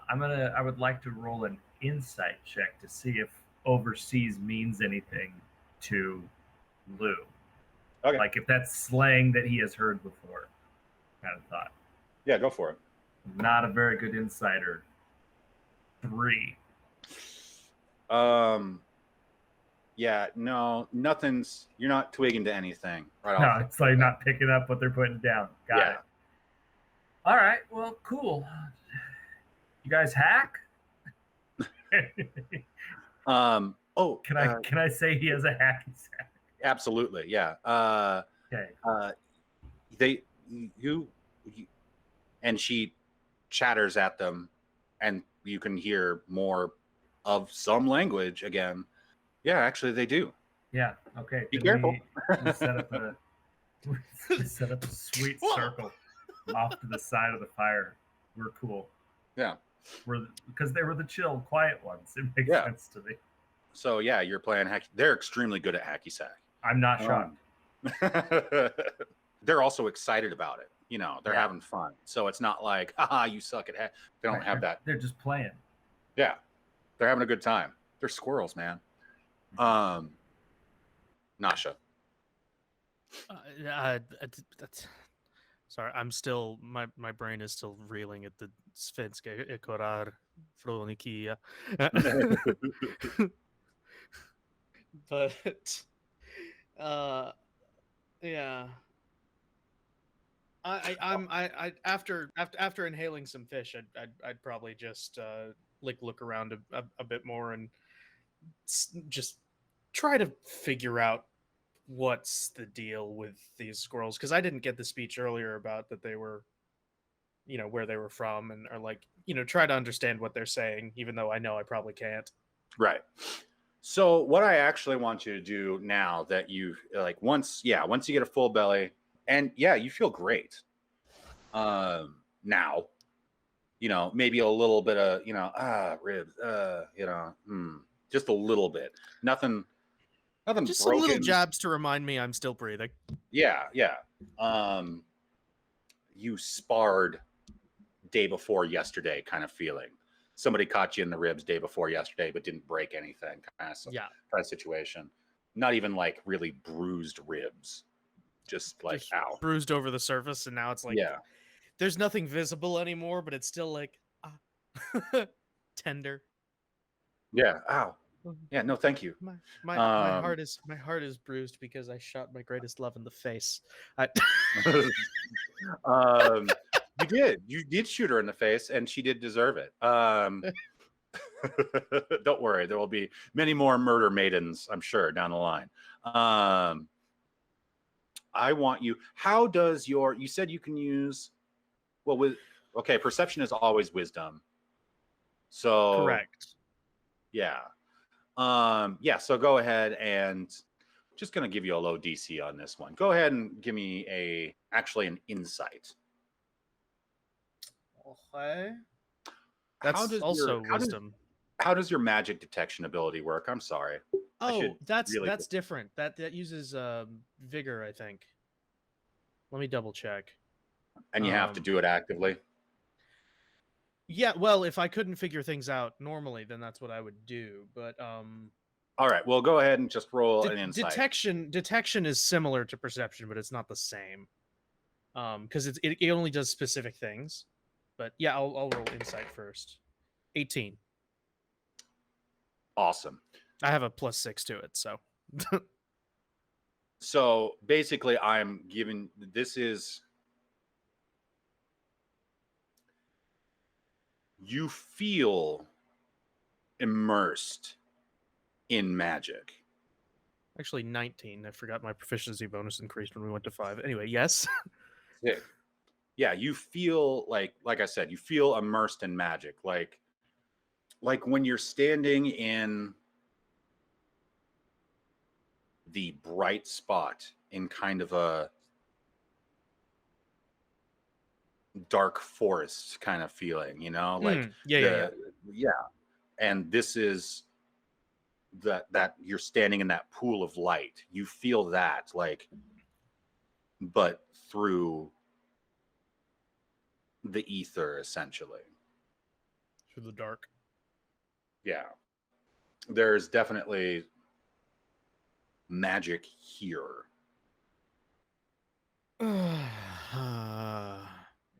would like to roll an insight check to see if overseas means anything to Lou. Okay. Like if that's slang that he has heard before, kind of thought. Yeah, go for it. Not a very good insider. 3. Yeah, no, nothing's. You're not twigging to anything. Right. No, it's like not picking up what they're putting down. Got it. All right. Well, cool. You guys hack? Oh, can I say he has a hacky sack? Absolutely. Yeah. Okay. And she chatters at them, and you can hear more of some language again. Yeah, actually, they do. Yeah. Okay. Be careful. We set up a sweet circle off to the side of the fire. We're cool. Yeah. Because they were the chill, quiet ones. It makes sense to me. So you're playing hacky. They're extremely good at hacky sack. I'm not shocked. They're also excited about it. They're having fun. So it's not like, haha, you suck at hack. They don't have that. They're just playing. Yeah. They're having a good time. They're squirrels, man. Nasha. Sorry, I'm still my brain is still reeling at the svenska ekorar från IKEA. But yeah. I after inhaling some fish, I'd probably just look around a bit more and just try to figure out what's the deal with these squirrels, because I didn't get the speech earlier about that they were, where they were from, and are like, try to understand what they're saying, even though I know I probably can't. Right. So what I actually want you to do now that you once you get a full belly, and you feel great. Now, maybe a little bit of, ribs, just a little bit. Nothing just broken. Some little jabs to remind me I'm still breathing. Yeah. you sparred day before yesterday kind of feeling. Somebody caught you in the ribs day before yesterday, but didn't break anything kind of situation. Not even like really bruised ribs, just like Just ow, bruised over the surface, and now it's like there's nothing visible anymore, but it's still like tender. Yeah, ow. Yeah, no, thank you. My heart is bruised because I shot my greatest love in the face. You did shoot her in the face, and she did deserve it. Don't worry, there will be many more murder maidens, I'm sure, down the line. I want you. How does you said you can use, perception is always wisdom. So correct. Yeah. So go ahead and just going to give you a low DC on this one. Go ahead and give me an insight. Okay. That's also wisdom. How does your magic detection ability work? I'm sorry. Oh, that's different. That uses vigor, I think. Let me double check. And you have to do it actively? Yeah, well, if I couldn't figure things out normally, then that's what I would do. But all right, well, go ahead and just roll an insight. Detection is similar to perception, but it's not the same. Because it only does specific things. But yeah, I'll roll insight first. 18. Awesome. I have a +6 to it, so. So basically, I'm giving you feel immersed in magic. Actually, 19. I forgot my proficiency bonus increased when we went to 5. Anyway, yes. Yeah, you feel like I said, you feel immersed in magic. Like when you're standing in the bright spot in kind of a dark forest kind of feeling, like yeah. And this is that you're standing in that pool of light. You feel that, like, but through the ether, essentially. Through the dark. Yeah. There's definitely magic here.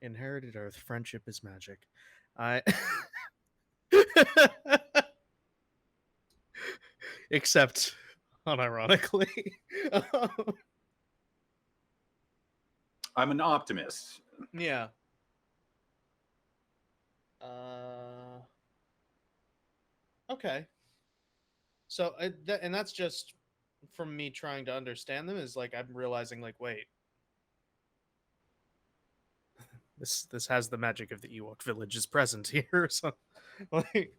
Inherited Earth, friendship is magic. Except, unironically. I'm an optimist. Yeah. Okay. So, and that's just from me trying to understand them, is like I'm realizing, like, wait, this has the magic of the Ewok village is present here. So, like,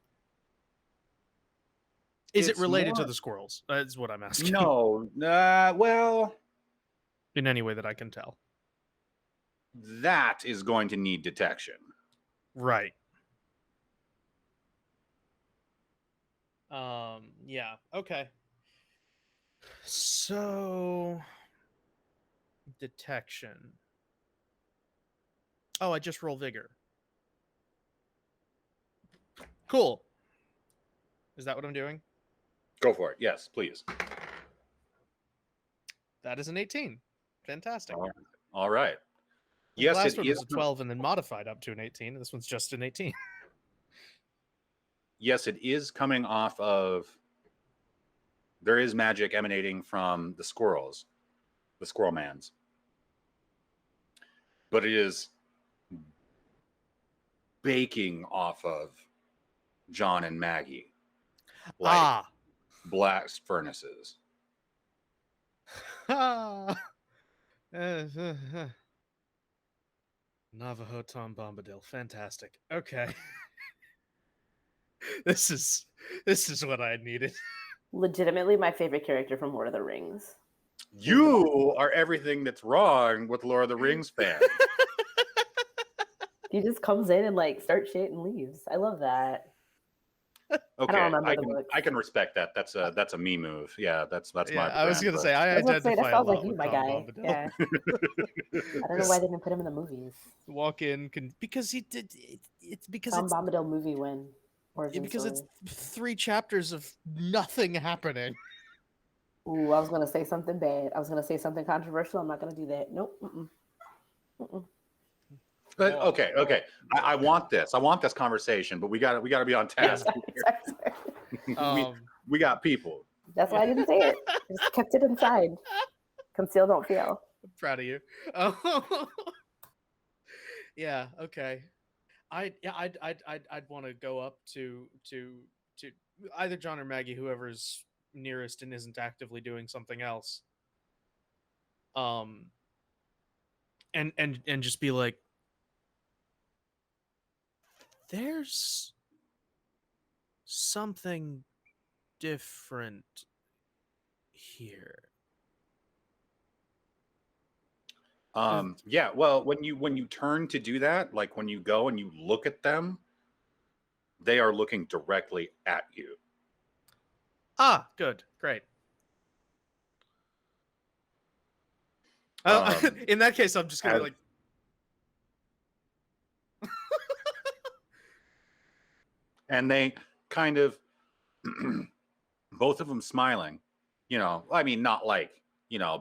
is it related to the squirrels? Is what I'm asking. No. Well, in any way that I can tell. That is going to need detection. Right. Yeah. Okay. So, detection. Oh, I just roll vigor. Cool. Is that what I'm doing? Go for it. Yes, please. That is an 18. Fantastic. All right. The last one was a 12 and then modified up to an 18. This one's just an 18. Yes, it is coming off of. There is magic emanating from the squirrels, the squirrel mans. But it is baking off of John and Maggie. Like blast furnaces. Navajo Tom Bombadil. Fantastic. Okay. This is what I needed. Legitimately my favorite character from Lord of the Rings. You are everything that's wrong with Lord of the Rings fans. He just comes in and like starts shit and leaves. I love that. Okay, remember the book. I can respect that. That's a me move. Yeah, that's my. Yeah, I was gonna say I I was about to say, that identify a sounds like lot you, with my Tom guy. Bombadil. Yeah. I don't know why they didn't put him in the movies. Walk in because he did. It's because Tom it's Bombadil movie win. Origin because story. it's 3 chapters of nothing happening. Ooh, I was gonna say something bad. I was gonna say something controversial. I'm not gonna do that. Nope. But okay. I want this. I want this conversation, but we got to be on task. Sorry. We got people. That's why I didn't say it. Just kept it inside. Conceal, don't fail. I'm proud of you. Yeah. Okay. I'd want to go up to either John or Maggie, whoever's nearest and isn't actively doing something else. And just be like, there's something different here. Yeah, well, when you turn to do that, like when you go and you look at them, they are looking directly at you. Ah, good. Great. In that case, I'm just gonna be like, and they kind of both of them smiling, I mean, not like,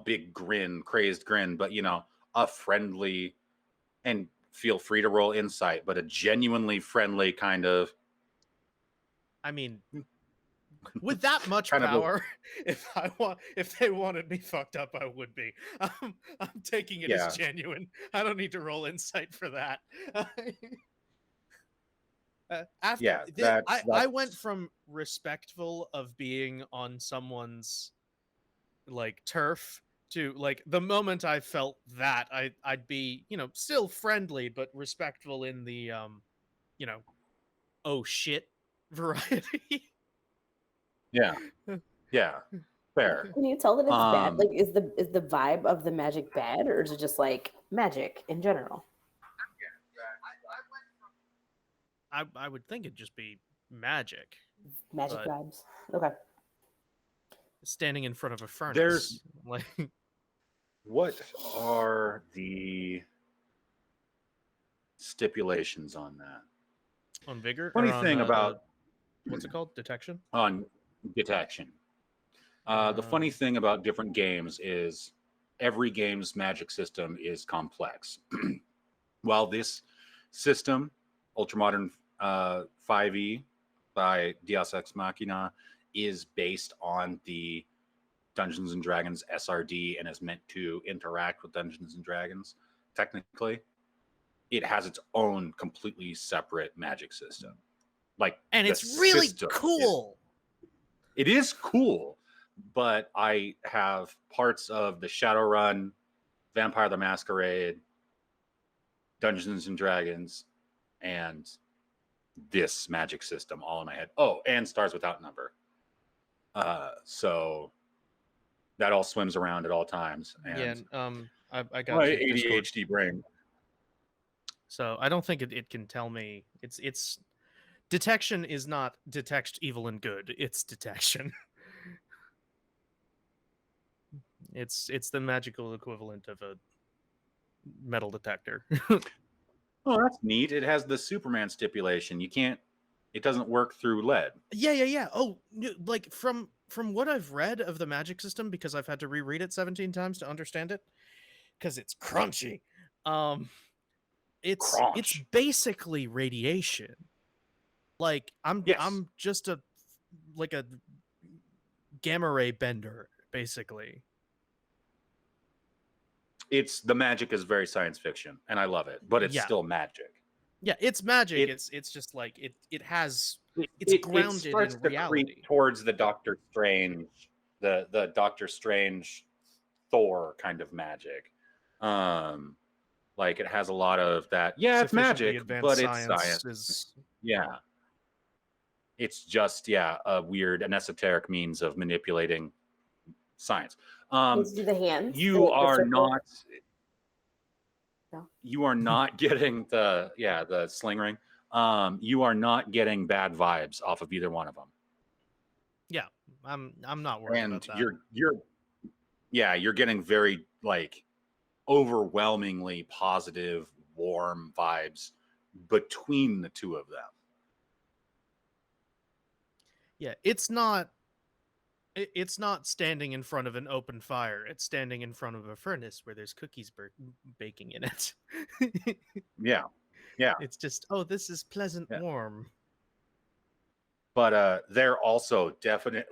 big grin, crazed grin, but a friendly, and feel free to roll insight, but a genuinely friendly kind of, I mean, with that much kind power, if they wanted me fucked up, I would be. I'm taking it as genuine. I don't need to roll insight for that. I went from respectful of being on someone's like turf to like the moment I felt that I'd be still friendly but respectful in the oh shit variety. Yeah, fair. Can you tell that it's bad? Like, is the vibe of the magic bad, or is it just like magic in general? I would think it'd just be magic. Magic vibes. Okay. Standing in front of a furnace. There's like, what are the stipulations on that? On vigor? Funny thing about what's it called? Detection? On detection. The funny thing about different games is every game's magic system is complex. While this system, Ultramodern 5e by Deus Ex Machina, is based on the Dungeons and Dragons SRD and is meant to interact with Dungeons and Dragons, technically, it has its own completely separate magic system. And it's really cool. It is cool, but I have parts of the Shadowrun, Vampire the Masquerade, Dungeons and Dragons, and this magic system all in my head. Oh, and Stars Without Number. So that all swims around at all times. And I got my ADHD brain. So I don't think it can tell me. It's detection is not detect evil and good. It's detection. It's the magical equivalent of a metal detector. Oh, that's neat. It has the Superman stipulation. It doesn't work through lead. Yeah. Oh, like from what I've read of the magic system, because I've had to reread it 17 times to understand it, because it's crunchy. It's basically radiation. Like I'm just a gamma ray bender, basically. The magic is very science fiction, and I love it, but it's still magic. Yeah, it's magic. It's just like it's grounded in reality. To creep towards the Doctor Strange, the Doctor Strange Thor kind of magic. Like it has a lot of that. Yeah, it's magic, but it's science. Yeah. It's just a weird and esoteric means of manipulating science. Do the hands? You are not getting the sling ring. you are not getting bad vibes off of either one of them. Yeah, I'm not worried And about that. you're getting very like overwhelmingly positive, warm vibes between the two of them. Yeah, it's not standing in front of an open fire. It's standing in front of a furnace where there's cookies baking in it. Yeah. Yeah. It's just, oh, this is pleasant Yeah. warm. But they're also definitely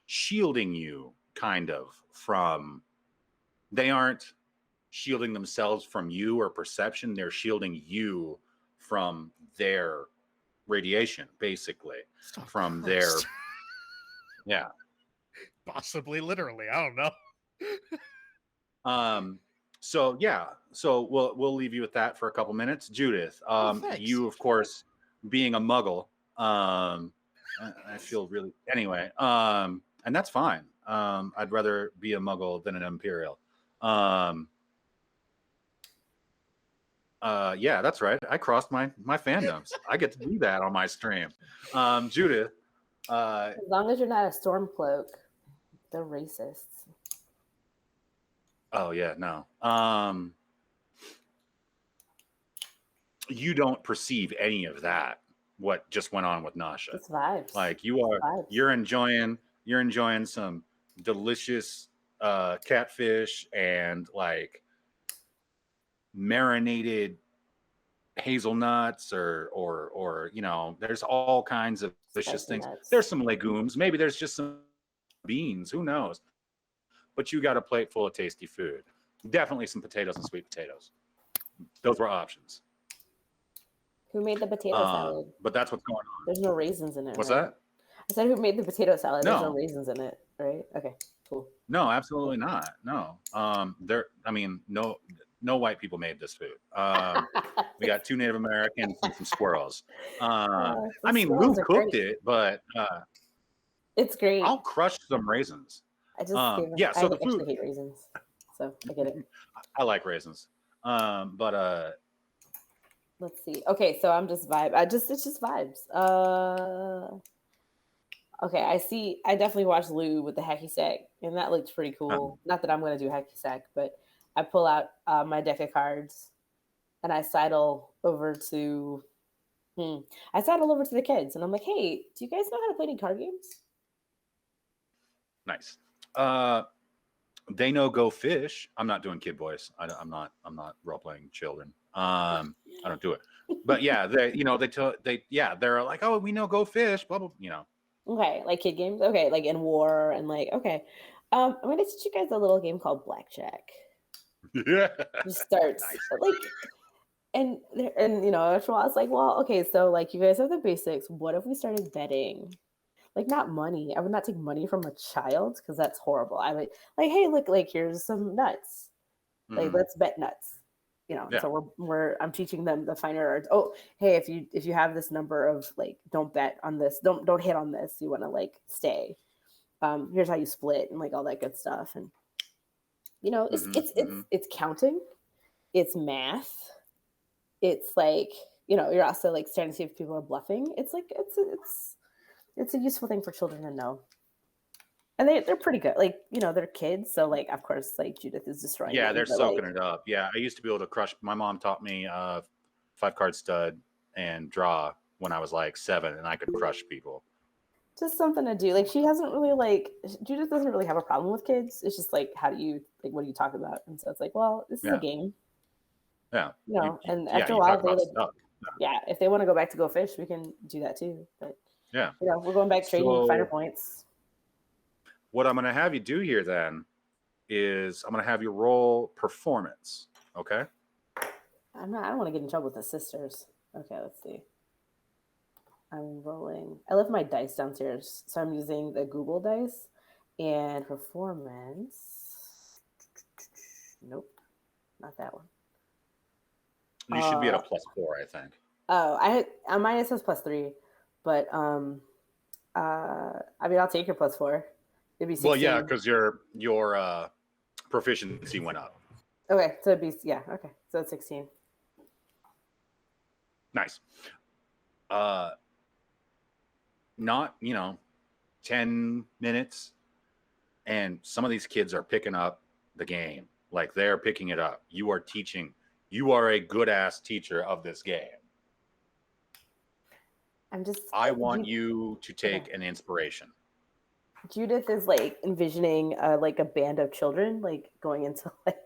shielding you kind of from, they aren't shielding themselves from you or perception, they're shielding you from their radiation, basically. Oh, from Christ. yeah. Possibly literally, I don't know. So yeah, so we'll leave you with that for a couple minutes. Judith, Thanks. you of course being a muggle, I feel really anyway, and that's fine. I'd rather be a muggle than an imperial. Yeah, that's right. I crossed my fandoms. I get to do that on my stream. Judith, As long as you're not a Stormcloak, they're racists. oh yeah, no. You don't perceive any of that. What just went on with Nasha? It's vibes. Like Vibes. you're enjoying some delicious catfish and like marinated hazelnuts or you know, there's all kinds of delicious Spicy things. nuts. There's some legumes, maybe there's just some beans, who knows? But you got a plate full of tasty food. Definitely some potatoes and sweet potatoes. Those were options. Who made the potato salad? But that's what's going on. There's no raisins in it. What's right? that? I said, who made the potato salad? There's no No. raisins in it, right? Okay, cool. No, absolutely not. No. No white people made this food. We got 2 Native Americans and some squirrels. I mean, Lou squirrels are cooked great. it, but It's great. I'll crush some raisins. I just yeah, so I the actually food, hate raisins, so I get it. I like raisins. But Let's see. Okay, so I'm just vibe. It's just vibes. Okay, I definitely watched Lou with the hacky sack, and that looked pretty cool. Not that I'm gonna do hacky sack, but I pull out my deck of cards, and I sidle over to the kids, and I'm like, hey, do you guys know how to play any card games? nice. They know Go Fish. I'm not doing kid voice. I'm not role playing children. I don't do it. But yeah, they're like, oh, we know Go Fish, blah blah, you know. Okay, like kid games. Okay, like in war and like okay. I'm gonna teach you guys a little game called blackjack. Yeah. Just starts Nice. like and you know, after a while, it's like, well, okay, so like you guys have the basics. What if we started betting? Like not money. I would not take money from a child because that's horrible. I would like, hey, look, like here's some nuts. Like Mhm. let's bet nuts. You know, Yeah. so I'm teaching them the finer arts. Oh, hey, if you have this number of like, don't bet on this, don't hit on this. You want to like stay. Here's how you split and like all that good stuff. And you know, it's counting, it's math, it's like, you know, you're also like starting to see if people are bluffing. It's like it's a useful thing for children to know. And they're pretty good. Like, you know, they're kids. So, like, of course, like, Judith is destroying Yeah, them, they're but, soaking like, it up. Yeah, I used to be able to crush. My mom taught me 5-card stud and draw when I was like 7, and I could crush people. just something to do. Like, she hasn't really, like, Judith doesn't really have a problem with kids. It's just, like, what do you talk about? And so it's like, well, this is a game. Yeah. You know, and yeah, after a you while, talk they, about like, stuff. yeah, if they want to go back to go fish, we can do that too. But, Yeah. you know, we're going back trading finer points. What I'm going to have you do here then is I'm going to have you roll performance. Okay. I don't want to get in trouble with the sisters. Okay, let's see. I'm rolling. I left my dice downstairs, so I'm using the Google dice. And performance. Nope, not that one. You should be at a +4, I think. Oh, mine says +3, but I mean, I'll take your +4. It'd be 16. Well, yeah, because your proficiency went up. Okay, so it'd be okay. So it's 16. Nice. Not 10 minutes, and some of these kids are picking up the game. Like they're picking it up. You are teaching. You are a good ass teacher of this game. I want you to take an inspiration. Judith is like envisioning like a band of children like going into like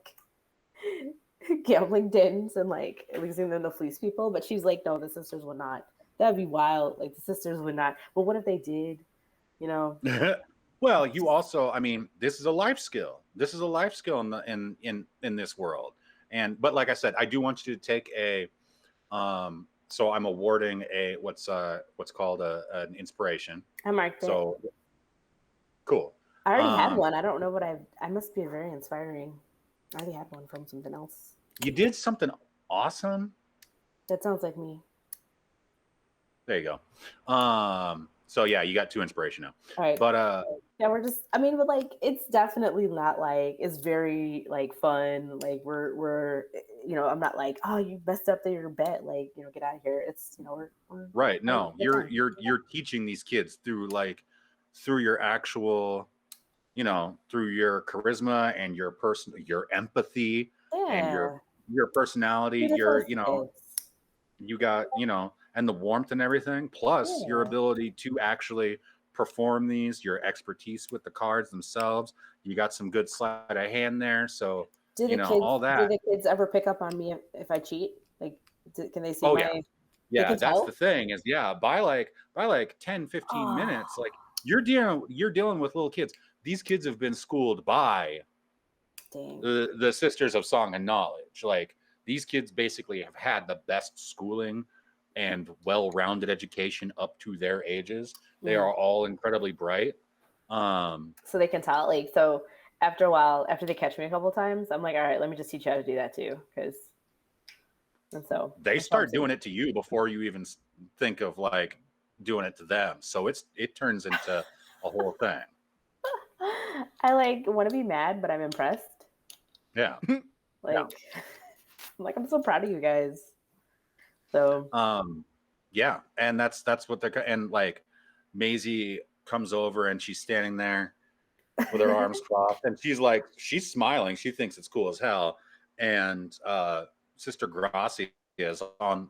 gambling dens and like releasing them to fleece people, but she's like, no, the sisters would not. That'd be wild. Like the sisters would not. But what if they did? You know. Well, you also, I mean, this is a life skill. This is a life skill in this world. But like I said, I do want you to take a so I'm awarding a what's called an inspiration. I marked it. So cool. I already had one. I don't know what I must be very inspiring. I already had one from something else. You did something awesome. That sounds like me. There you go. So yeah, you got 2 inspiration now. All right. But yeah, we're just but like it's definitely not like it's very like fun. Like we're I'm not like, oh, you messed up your bet, like, get out of here. It's we're right. No, you're teaching these kids through your actual through your charisma and your empathy and your personality, you got, and the warmth and everything, plus your ability to actually perform these, your expertise with the cards themselves. You got some good sleight of hand there. So, all that. Do the kids ever pick up on me if I cheat? Like, can they see my... Yeah, that's the thing is, by like 10, 15 minutes, like you're dealing with little kids. These kids have been schooled by the Sisters of Song and Knowledge. Like these kids basically have had the best schooling and well-rounded education up to their ages. They are all incredibly bright. So they can tell. Like, so after a while, after they catch me a couple of times, I'm like, all right, let me just teach you how to do that too. And so they start doing it to you before you even think of like doing it to them. So it turns into a whole thing. I like want to be mad, but I'm impressed. Yeah. I'm like, I'm so proud of you guys. So yeah, and that's what they're, and like Maisie comes over and she's standing there with her arms crossed and she's smiling. She thinks it's cool as hell. And Sister Gracia is on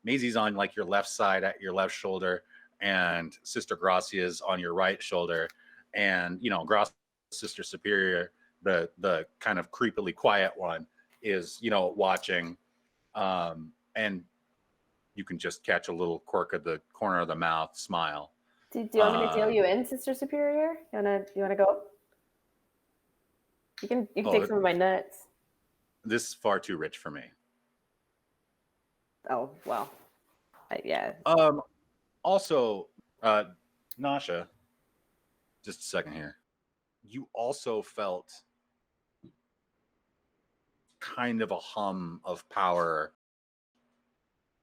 Maisie's on like your left side at your left shoulder, and Sister Gracia is on your right shoulder. And Gracia, Sister Superior, the kind of creepily quiet one, is watching, and you can just catch a little quirk of the corner of the mouth smile. Do you want me to deal you in, Sister Superior? You wanna go? You can take some of my nuts. This is far too rich for me. Oh well, yeah. Also, Nasha, just a second here. You also felt kind of a hum of power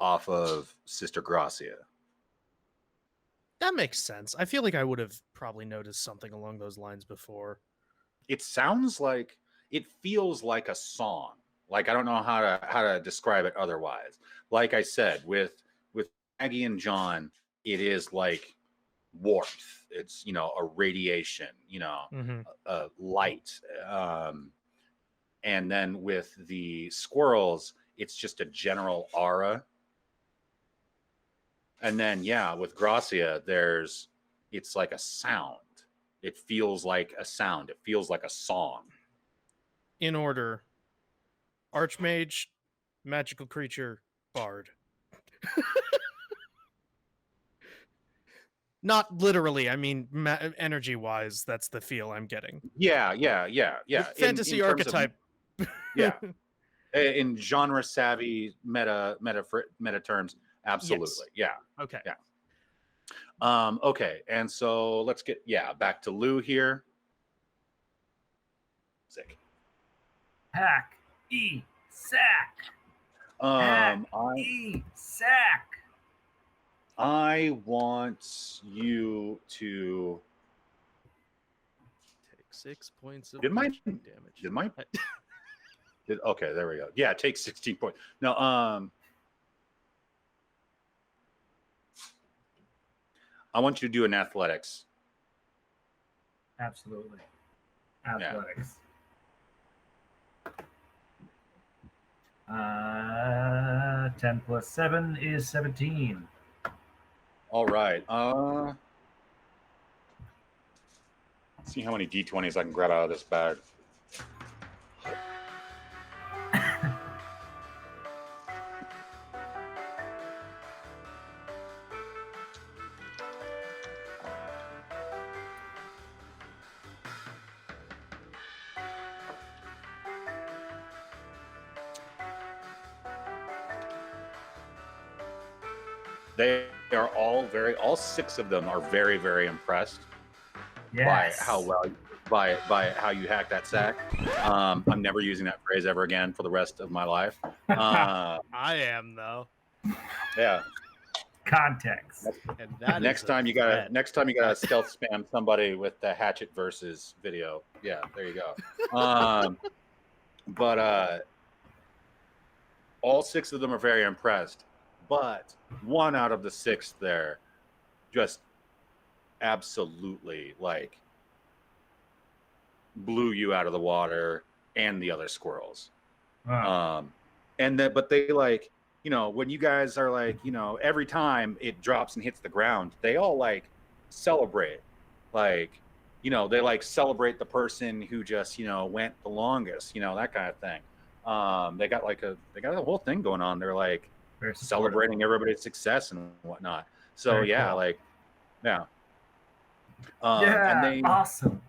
off of Sister Gracia. That makes sense. I feel like I would have probably noticed something along those lines before. It feels like a song. Like I don't know how to describe it otherwise. Like I said, with Maggie and John, it is like warmth. It's a radiation, a light. And then with the squirrels, it's just a general aura. And then with Gracia, it's like a sound. It feels like a sound. It feels like a song. In order: Archmage, magical creature, bard. Not literally. I mean, energy-wise, that's the feel I'm getting. Yeah. Fantasy archetype. Yeah. In genre savvy meta terms, absolutely. Yes. Yeah. Okay. Yeah. Okay. And so let's get back to Lou here. Sick. Hack E sack. Hack E sack. I want you to take 6 points of damage. damage. Okay, there we go. Yeah, take 16 points. No, I want you to do an athletics. Absolutely. Athletics. 10 plus 7 is 17. All right. See how many d20s I can grab out of this bag. They are all 6 of them are very, very impressed by how well, by how you hack that sack. I'm never using that phrase ever again for the rest of my life. I am though. Yeah. Context. And that next time you gotta stealth spam somebody with the Hatchet versus video. Yeah, there you go. But all 6 of them are very impressed, but 1 out of the 6 there just absolutely like blew you out of the water and the other squirrels. Wow. But they like, you know, when you guys are like, you know, every time it drops and hits the ground, they all like celebrate. Like, you know, they like celebrate the person who just, you know, went the longest, you know, that kind of thing. They got a whole thing going on. They're like celebrating everybody's success and whatnot. So Very yeah, cool. like, yeah. Yeah, and awesome.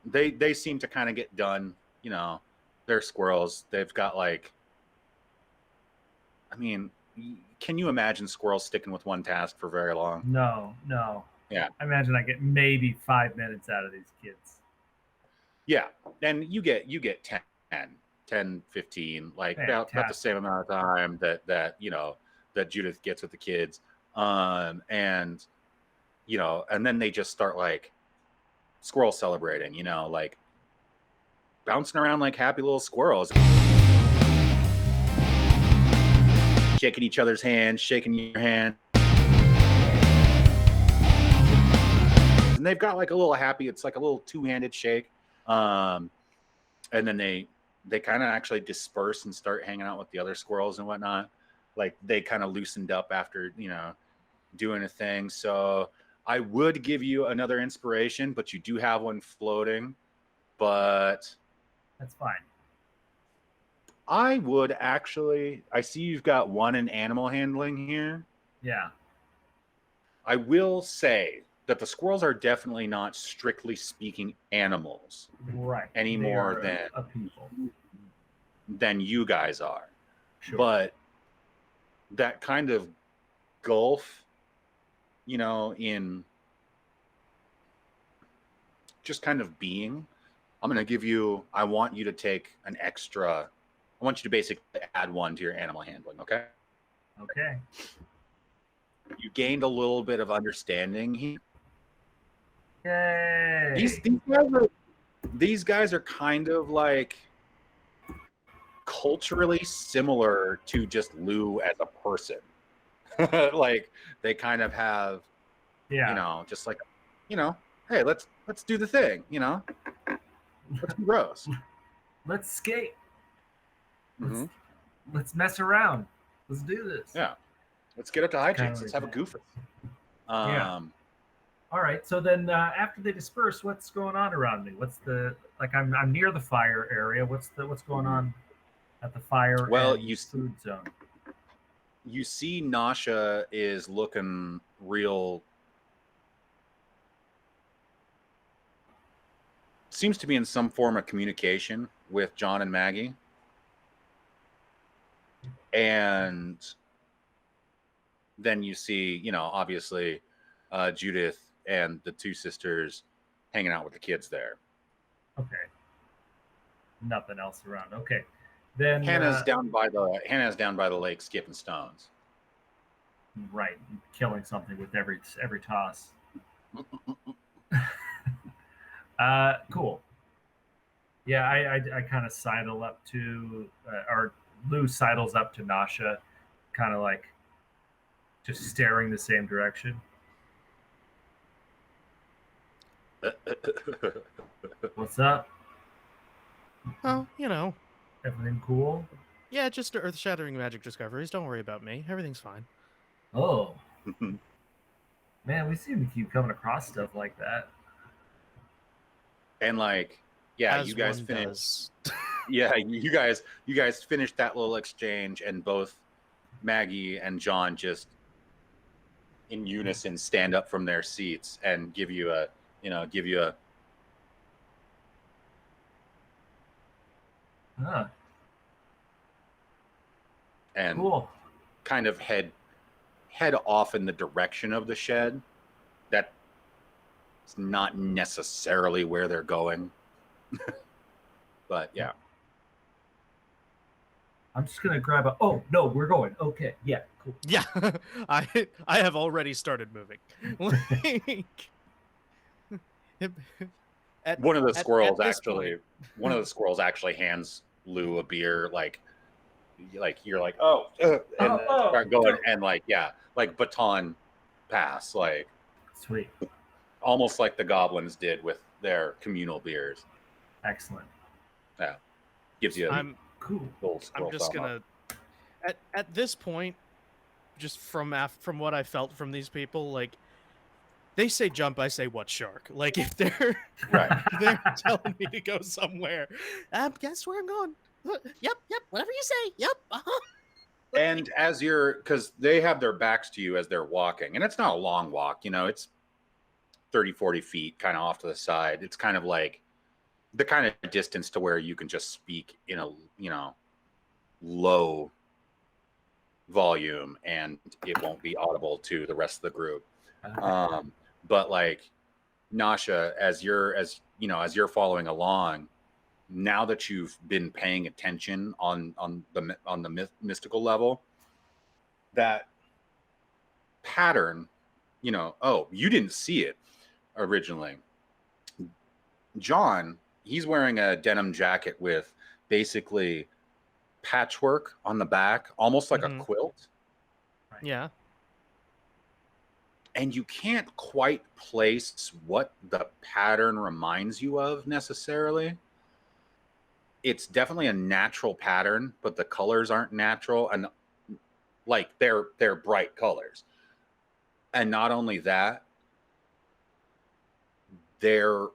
They seem to kind of get done, you know. They're squirrels. They've got like, I mean, can you imagine squirrels sticking with one task for very long? No. Yeah. I imagine I get maybe 5 minutes out of these kids. Yeah, and you get 10, 15, like about the same amount of time that you know that Judith gets with the kids, and you know, and then they just start like squirrel celebrating, you know, like bouncing around like happy little squirrels, shaking each other's hands, shaking your hand, and they've got like a little happy. It's like a little 2-handed shake, and then they kind of actually disperse and start hanging out with the other squirrels and whatnot. Like they kind of loosened up after, you know, doing a thing. So I would give you another inspiration, but you do have one floating. But that's fine. I would actually, I see you've got 1 in animal handling here. Yeah. I will say that the squirrels are definitely not, strictly speaking, animals. Right. Any more than you guys are. Sure. But that kind of gulf, you know, in just kind of being, I'm going to give you, I want you to take an extra, I want you to basically add 1 to your animal handling, okay? Okay. You gained a little bit of understanding here. Yay. These guys are kind of like culturally similar to just Lou as a person. Like they kind of have, you know, just like, you know, hey, let's do the thing, you know, let's be gross. Let's skate. Let's mess around. Let's do this. Yeah. Let's get up to hijinks. Let's have a goof. Yeah. All right. So then after they disperse, what's going on around me? What's the, like, I'm near the fire area. What's going on at the fire food zone? You see Nasha is looking real, seems to be in some form of communication with John and Maggie. And then you see, you know, obviously Judith and the 2 sisters hanging out with the kids there. Okay. Nothing else around. Okay. Then Hannah's down by the lake skipping stones. Right, killing something with every toss. Cool. Yeah, I kind of sidle up to, or Lou sidles up to Nasha, kind of like just staring the same direction. What's up? Oh, you know. Everything cool? Yeah, just earth-shattering magic discoveries. Don't worry about me. Everything's fine. Oh, man, we seem to keep coming across stuff like that. And like, yeah, As you guys one finished. does. Yeah, you guys finished that little exchange, and both Maggie and John just in unison stand up from their seats and give you a Huh. and Cool. kind of head off in the direction of the shed. That's not necessarily where they're going. But yeah. I'm just gonna grab a. Oh no, we're going. Okay, yeah, cool. Yeah, I have already started moving. One of the squirrels point. actually hands Lou a beer, like you're like, oh, and start going, and like, yeah, like baton pass, like Sweet. almost like the goblins did with their communal beers. Excellent. Yeah, gives you a cool. I'm just gonna at this point, just from what I felt from these people, like they say jump, I say what shark. Like if they're right, they're telling me to go somewhere, guess where I'm going. Yep, whatever you say. Yep. Uh-huh. And as because they have their backs to you as they're walking, and it's not a long walk, it's 30-40 feet kind of off to the side. It's kind of like the kind of distance to where you can just speak in a low volume and it won't be audible to the rest of the group. But like Nasha, as you're following along, now that you've been paying attention on the mystical level, that pattern, oh, you didn't see it originally. John, he's wearing a denim jacket with basically patchwork on the back, almost like a quilt. Yeah. And you can't quite place what the pattern reminds you of necessarily. It's definitely a natural pattern, but the colors aren't natural, and like they're bright colors. And not only that, they're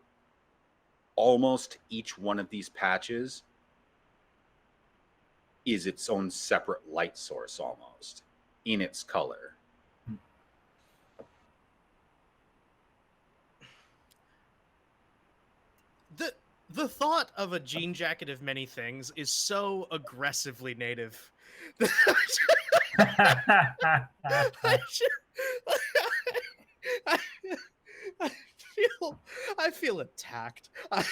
almost each one of these patches is its own separate light source almost in its color. The thought of a jean jacket of many things is so aggressively native. I feel attacked. I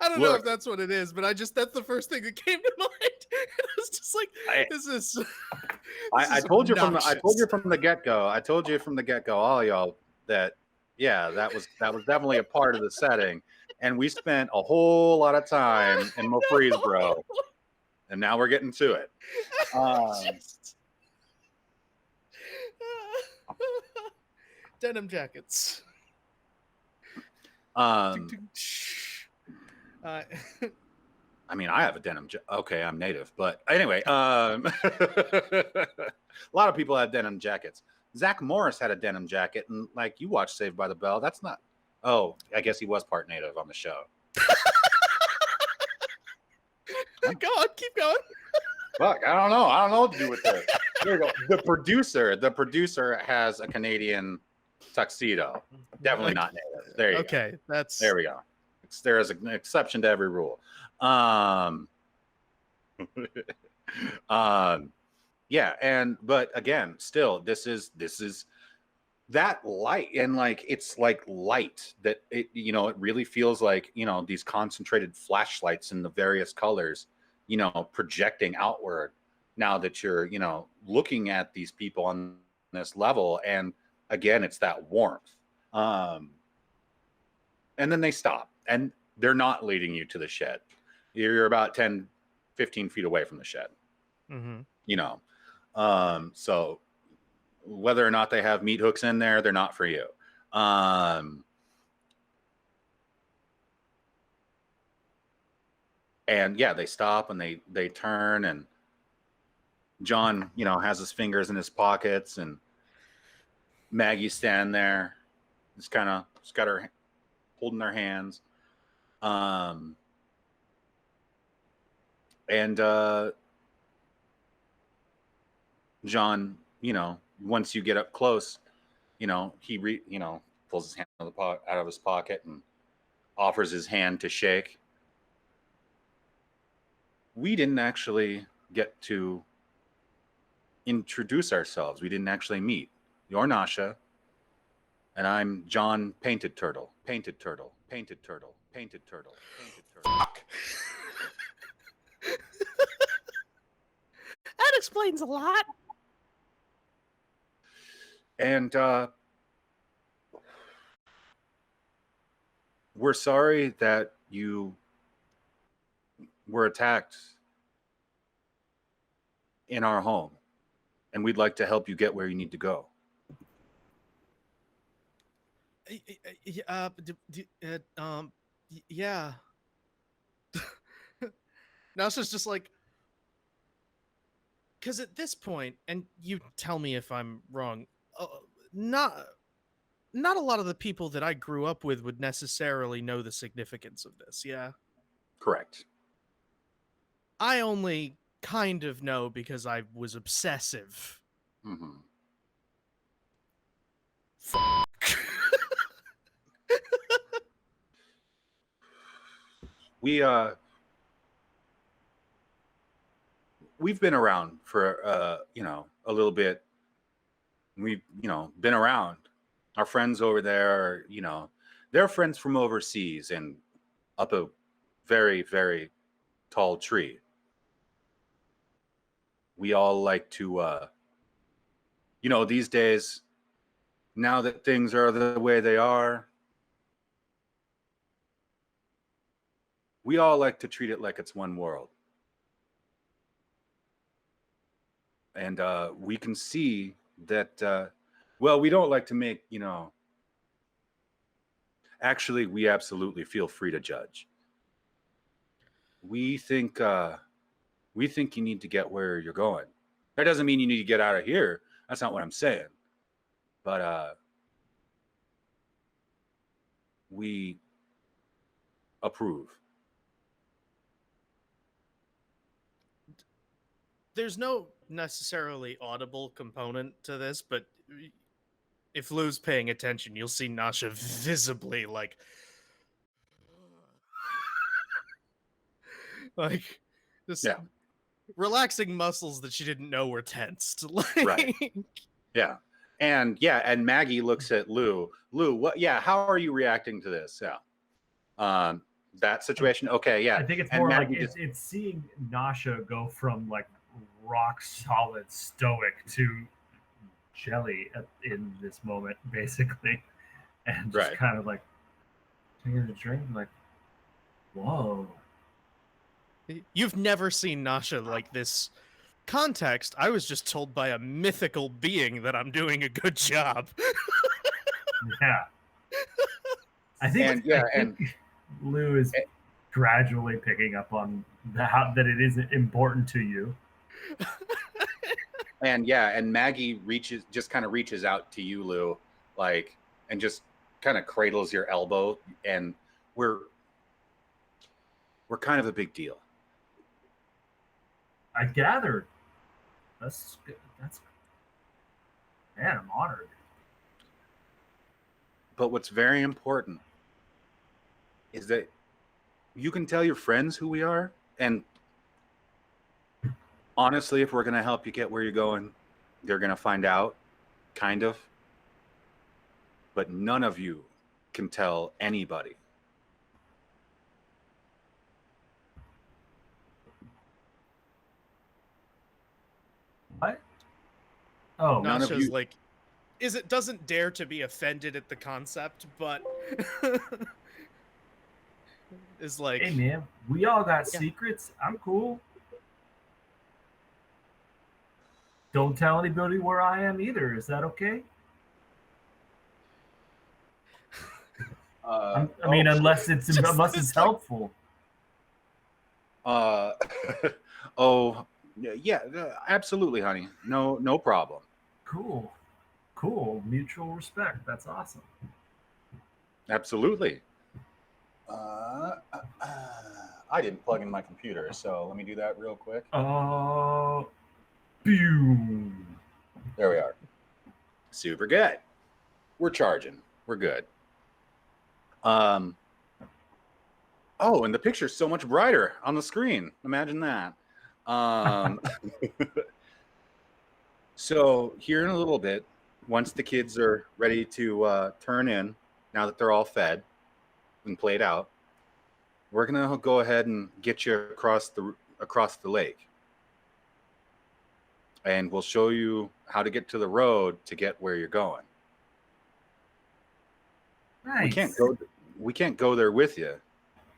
don't know if that's what it is, but that's the first thing that came to mind. I was just like, I told you from the get-go. I told you from the get-go, all y'all, that yeah, that was definitely a part of the setting. And we spent a whole lot of time in Murfreesboro. And now we're getting to it. Denim jackets. I mean, I have a denim okay, I'm native, but anyway, a lot of people have denim jackets. Zach Morris had a denim jacket, and like you watched Saved by the Bell, that's not. Oh, I guess he was part native on the show. Go on, keep going. Fuck, I don't know what to do with this. There you go. The producer has a Canadian tuxedo. Definitely not native. There you go. Okay, there we go. There is an exception to every rule. Yeah, but again, still, this is that light, and like it's like light that it really feels like these concentrated flashlights in the various colors, projecting outward. Now that you're looking at these people on this level, and again, it's that warmth. And then they stop, and they're not leading you to the shed. You're about 10, 15 feet away from the shed. Mm-hmm. You know, so whether or not they have meat hooks in there, they're not for you. And yeah, they stop and they turn, and John, has his fingers in his pockets, and Maggie's standing there. It's got her holding their hands. And John, once you get up close, he pulls his hand out of his pocket and offers his hand to shake. We didn't actually get to introduce ourselves. We didn't actually meet. You're Nasha, and I'm John Painted Turtle. Painted Turtle. Painted Turtle. Painted Turtle. Painted Turtle. Fuck. That explains a lot. And we're sorry that you were attacked in our home, and we'd like to help you get where you need to go. Yeah. Nasha's just like, because at this point, and you tell me if I'm wrong, not a lot of the people that I grew up with would necessarily know the significance of this. Yeah. Correct. I only kind of know because I was obsessive. Mm-hmm. We've been around for a little bit. We've been around. Our friends over there are, they're friends from overseas and up a very, very tall tree. We all like to these days, now that things are the way they are, we all like to treat it like it's one world. And we can see that, we don't like to make, actually, we absolutely feel free to judge. We think you need to get where you're going. That doesn't mean you need to get out of here. That's not what I'm saying. But we approve. There's no necessarily audible component to this, but if Lou's paying attention, you'll see Nasha visibly like just relaxing muscles that she didn't know were tensed. Right. Yeah. And Maggie looks at Lou. Lou, what? Yeah, how are you reacting to this? Yeah. That situation. Okay. Yeah. I think it's and more Maggie like it's seeing Nasha go from like rock solid stoic to jelly in this moment, basically, and just kind of like taking a drink, like, whoa. You've never seen Nasha like this. Context, I was just told by a mythical being that I'm doing a good job. Yeah. I think Lou is gradually picking up on that it isn't important to you. And Maggie just kind of reaches out to you, Lou, like, and just kind of cradles your elbow, and we're kind of a big deal. I gathered. That's good. Man, I'm honored. But what's very important is that you can tell your friends who we are, and honestly, if we're going to help you get where you're going, they're going to find out, kind of. But none of you can tell anybody. What? Oh, Nasha's like, it doesn't dare to be offended at the concept, but is like, Hey man, we all got Yeah. secrets. I'm cool. Don't tell anybody where I am either. Is that okay? Unless it's Just unless this, it's like- helpful. Oh, yeah, absolutely, honey. No problem. Cool. Mutual respect. That's awesome. Absolutely. I didn't plug in my computer, so let me do that real quick. Pew. There we are. Super good. We're charging. We're good. Oh, and the picture's so much brighter on the screen. Imagine that. So here in a little bit, once the kids are ready to turn in, now that they're all fed and played out, we're gonna go ahead and get you across the lake, and we'll show you how to get to the road to get where you're going. Nice. We can't go there with you.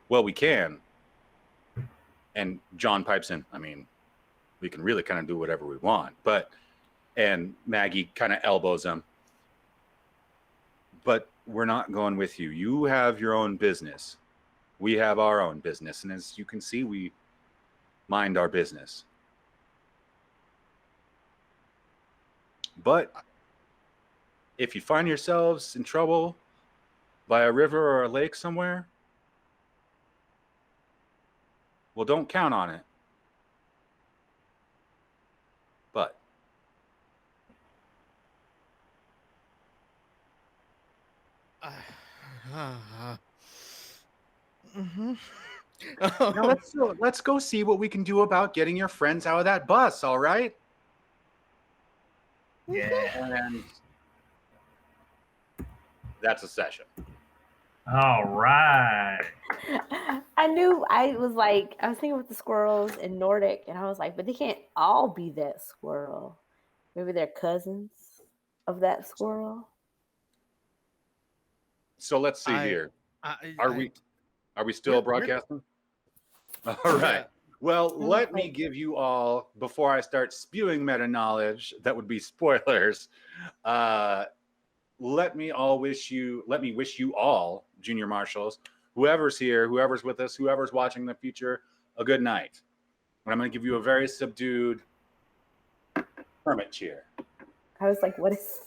Well, we can. And John pipes in, I mean, we can really kind of do whatever we want, and Maggie kind of elbows him. But we're not going with you. You have your own business. We have our own business. And as you can see, we mind our business. But if you find yourselves in trouble by a river or a lake somewhere, well, don't count on it. But now let's go see what we can do about getting your friends out of that bus, all right? Yeah. And that's a session. All right. I was thinking with the squirrels in Nordic, and I was like, but they can't all be that squirrel. Maybe they're cousins of that squirrel. So let's see here. Are we still We're- broadcasting? All right. Yeah. Well, let me give you all, before I start spewing meta knowledge that would be spoilers, let me wish you all, junior marshals, whoever's here, whoever's with us, whoever's watching in the future, a good night. And I'm going to give you a very subdued hermit cheer. I was like, what is